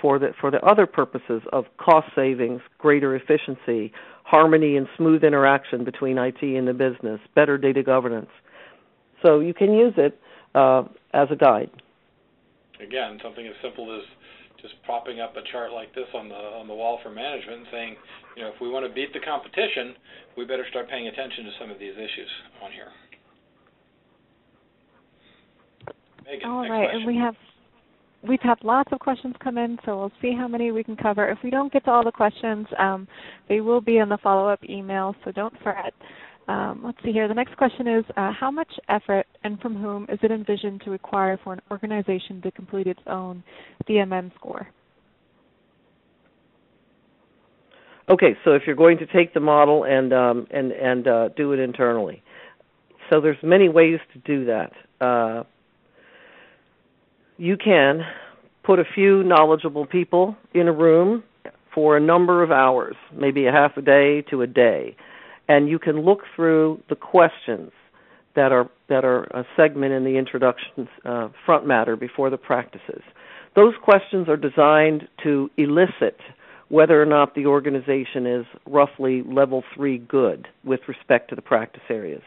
for the other purposes of cost savings, greater efficiency, harmony and smooth interaction between IT and the business, better data governance. So you can use it as a guide. Again, something as simple as just propping up a chart like this on the wall for management and saying, if we want to beat the competition, we better start paying attention to some of these issues on here. Megan, all next right, question. And we've had lots of questions come in, so we'll see how many we can cover. If we don't get to all the questions, they will be in the follow-up email, so don't fret. Let's see here. The next question is, how much effort and from whom is it envisioned to require for an organization to complete its own DMM score? Okay, so if you're going to take the model and do it internally. So there's many ways to do that. You can put a few knowledgeable people in a room for a number of hours, maybe a half a day to a day, and you can look through the questions that are a segment in the introduction front matter before the practices. Those questions are designed to elicit whether or not the organization is roughly level 3 good with respect to the practice areas.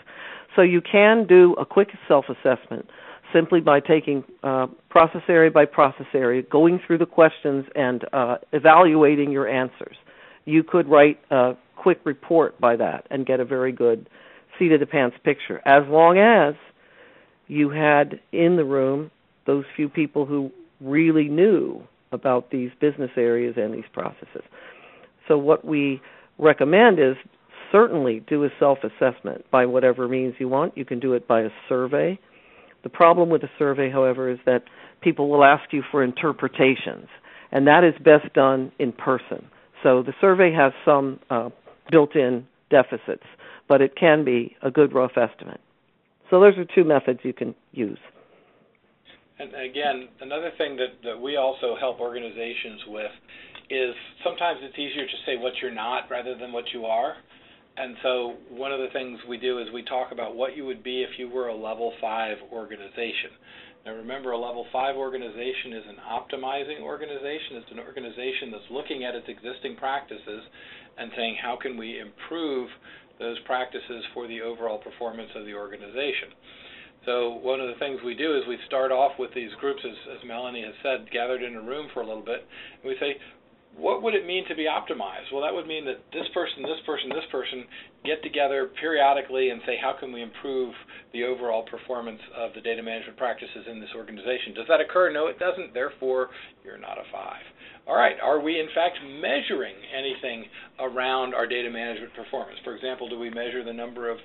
So you can do a quick self-assessment simply by taking process area by process area, going through the questions and evaluating your answers. You could write a quick report by that and get a very good seat-of-the-pants picture, as long as you had in the room those few people who really knew about these business areas and these processes. So what we recommend is certainly do a self-assessment by whatever means you want. You can do it by a survey. The problem with a survey, however, is that people will ask you for interpretations, and that is best done in person. So the survey has some built-in deficits, but it can be a good rough estimate. So those are two methods you can use. And again, another thing that we also help organizations with is sometimes it's easier to say what you're not rather than what you are. And so one of the things we do is we talk about what you would be if you were a level 5 organization. Now remember, a level 5 organization is an optimizing organization. It's an organization that's looking at its existing practices and saying how can we improve those practices for the overall performance of the organization. So one of the things we do is we start off with these groups, as Melanie has said, gathered in a room for a little bit, and we say, what would it mean to be optimized? Well, that would mean that this person get together periodically and say, how can we improve the overall performance of the data management practices in this organization? Does that occur? No, it doesn't. Therefore, you're not a 5. All right, are we in fact measuring anything around our data management performance? For example, do we measure the number of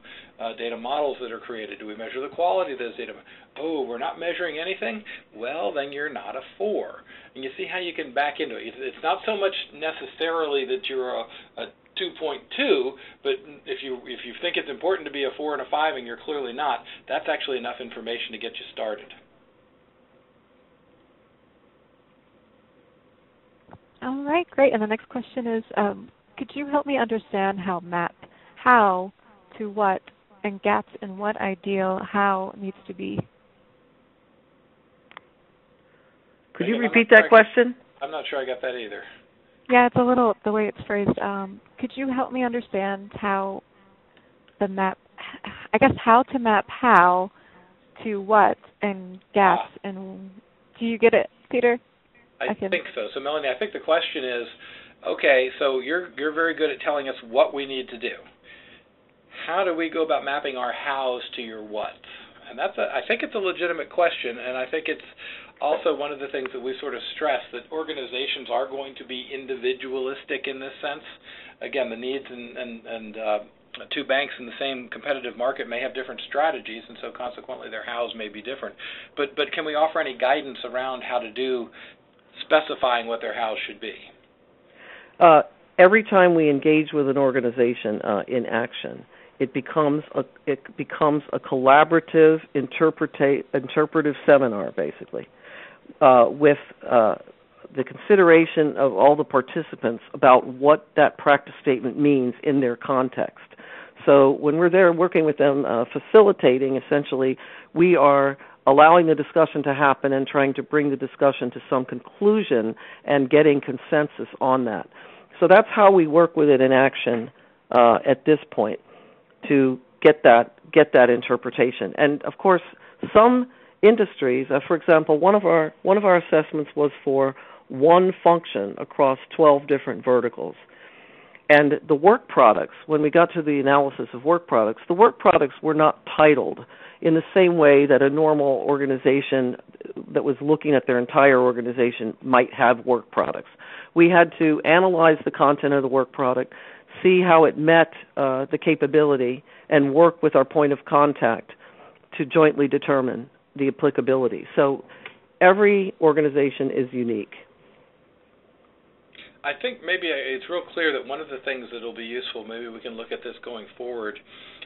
data models that are created? Do we measure the quality of those data? Oh, we're not measuring anything? Well, then you're not a 4. And you see how you can back into it. It's not so much necessarily that you're a 2.2, but if you think it's important to be a 4 and a 5 and you're clearly not, that's actually enough information to get you started. All right, great. And the next question is, could you help me understand how map how to what and gaps in what ideal how needs to be? Could you repeat that question? I'm not sure I got that either. Yeah, it's a little the way it's phrased. Could you help me understand how the map, I guess how to map how to what and gaps, and do you get it, Peter? I think so. So, Melanie, I think the question is, okay, so you're very good at telling us what we need to do. How do we go about mapping our hows to your what? And I think it's a legitimate question, and I think it's also one of the things that we sort of stress, that organizations are going to be individualistic in this sense. Again, the needs and two banks in the same competitive market may have different strategies, and so consequently their hows may be different. But can we offer any guidance around how to do specifying what their hows should be? Every time we engage with an organization in action, it becomes a collaborative interpretive seminar, basically, with the consideration of all the participants about what that practice statement means in their context. So when we're there working with them, facilitating, essentially, we are allowing the discussion to happen and trying to bring the discussion to some conclusion and getting consensus on that. So that's how we work with it in action at this point, to get that interpretation. And of course, some industries, for example, one of our assessments was for one function across 12 different verticals. And the work products, when we got to the analysis of work products, the work products were not titled in the same way that a normal organization that was looking at their entire organization might have work products. We had to analyze the content of the work product, see how it met the capability, and work with our point of contact to jointly determine the applicability. So every organization is unique. I think maybe it's real clear that one of the things that will be useful, maybe we can look at this going forward,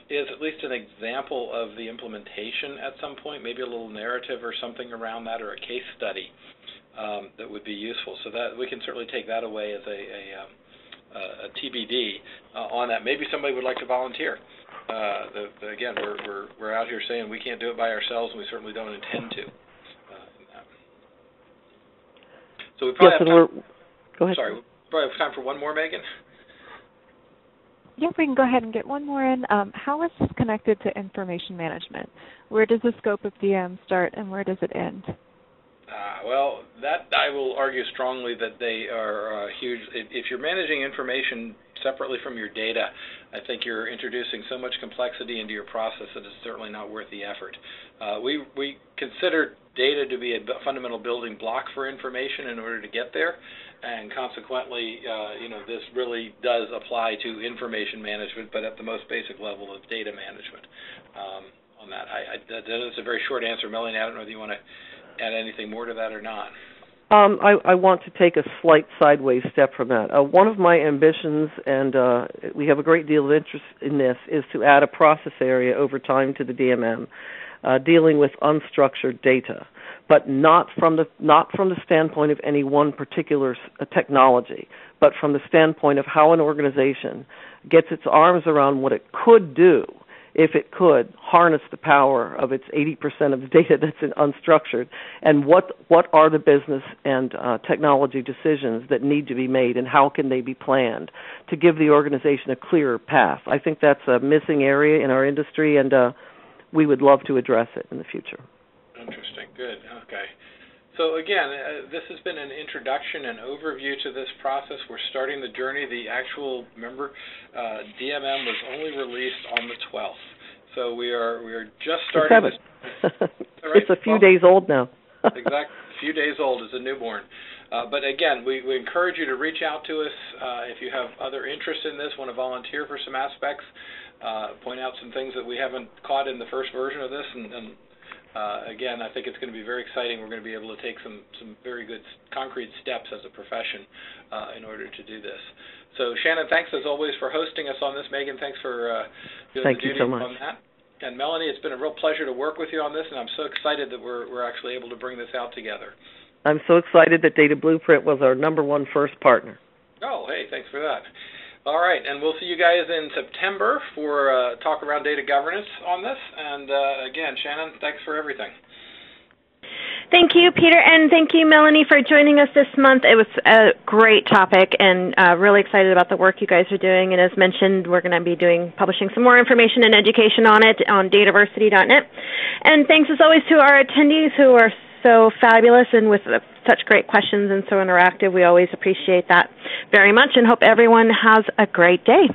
is at least an example of the implementation at some point, maybe a little narrative or something around that, or a case study that would be useful. So that we can certainly take that away as a TBD on that. Maybe somebody would like to volunteer. Again, we're out here saying we can't do it by ourselves, and we certainly don't intend to. So we probably have time. Go ahead. Sorry, we probably have time for one more, Megan. Yep, we can go ahead and get one more in. How is this connected to information management? Where does the scope of DM start and where does it end? Well, that I will argue strongly that they are huge. If you're managing information separately from your data, I think you're introducing so much complexity into your process that it's certainly not worth the effort. We consider data to be a fundamental building block for information in order to get there, and consequently, this really does apply to information management, but at the most basic level of data management. On that, that's a very short answer, Melanie. I don't know if you want to add anything more to that or not. I want to take a slight sideways step from that. One of my ambitions, and we have a great deal of interest in this, is to add a process area over time to the DMM, dealing with unstructured data, but not from the standpoint of any one particular technology, but from the standpoint of how an organization gets its arms around what it could do if it could harness the power of its 80% of the data that's unstructured, and what are the business and technology decisions that need to be made, and how can they be planned to give the organization a clearer path. I think that's a missing area in our industry, and we would love to address it in the future. Interesting. Good. Okay. So again, this has been an introduction and overview to this process. We're starting the journey. The actual, remember, DMM was only released on the 12th. So we are just starting. Right? It's a few days old now. Exactly. A few days old as a newborn. But again, we encourage you to reach out to us if you have other interest in this, want to volunteer for some aspects, point out some things that we haven't caught in the first version of this, and again, I think it's going to be very exciting. We're going to be able to take some very good concrete steps as a profession in order to do this. So, Shannon, thanks as always for hosting us on this. Megan, thanks for doing the duty on that. And Melanie, it's been a real pleasure to work with you on this, and I'm so excited that we're actually able to bring this out together. I'm so excited that Data Blueprint was our #1 first partner. Oh, hey, thanks for that. All right, and we'll see you guys in September for talk around data governance on this. And again, Shannon, thanks for everything. Thank you, Peter, and thank you, Melanie, for joining us this month. It was a great topic, and really excited about the work you guys are doing. And as mentioned, we're going to be publishing some more information and education on it on dataversity.net. And thanks, as always, to our attendees who are so fabulous and with such great questions and so interactive. We always appreciate that very much, and hope everyone has a great day.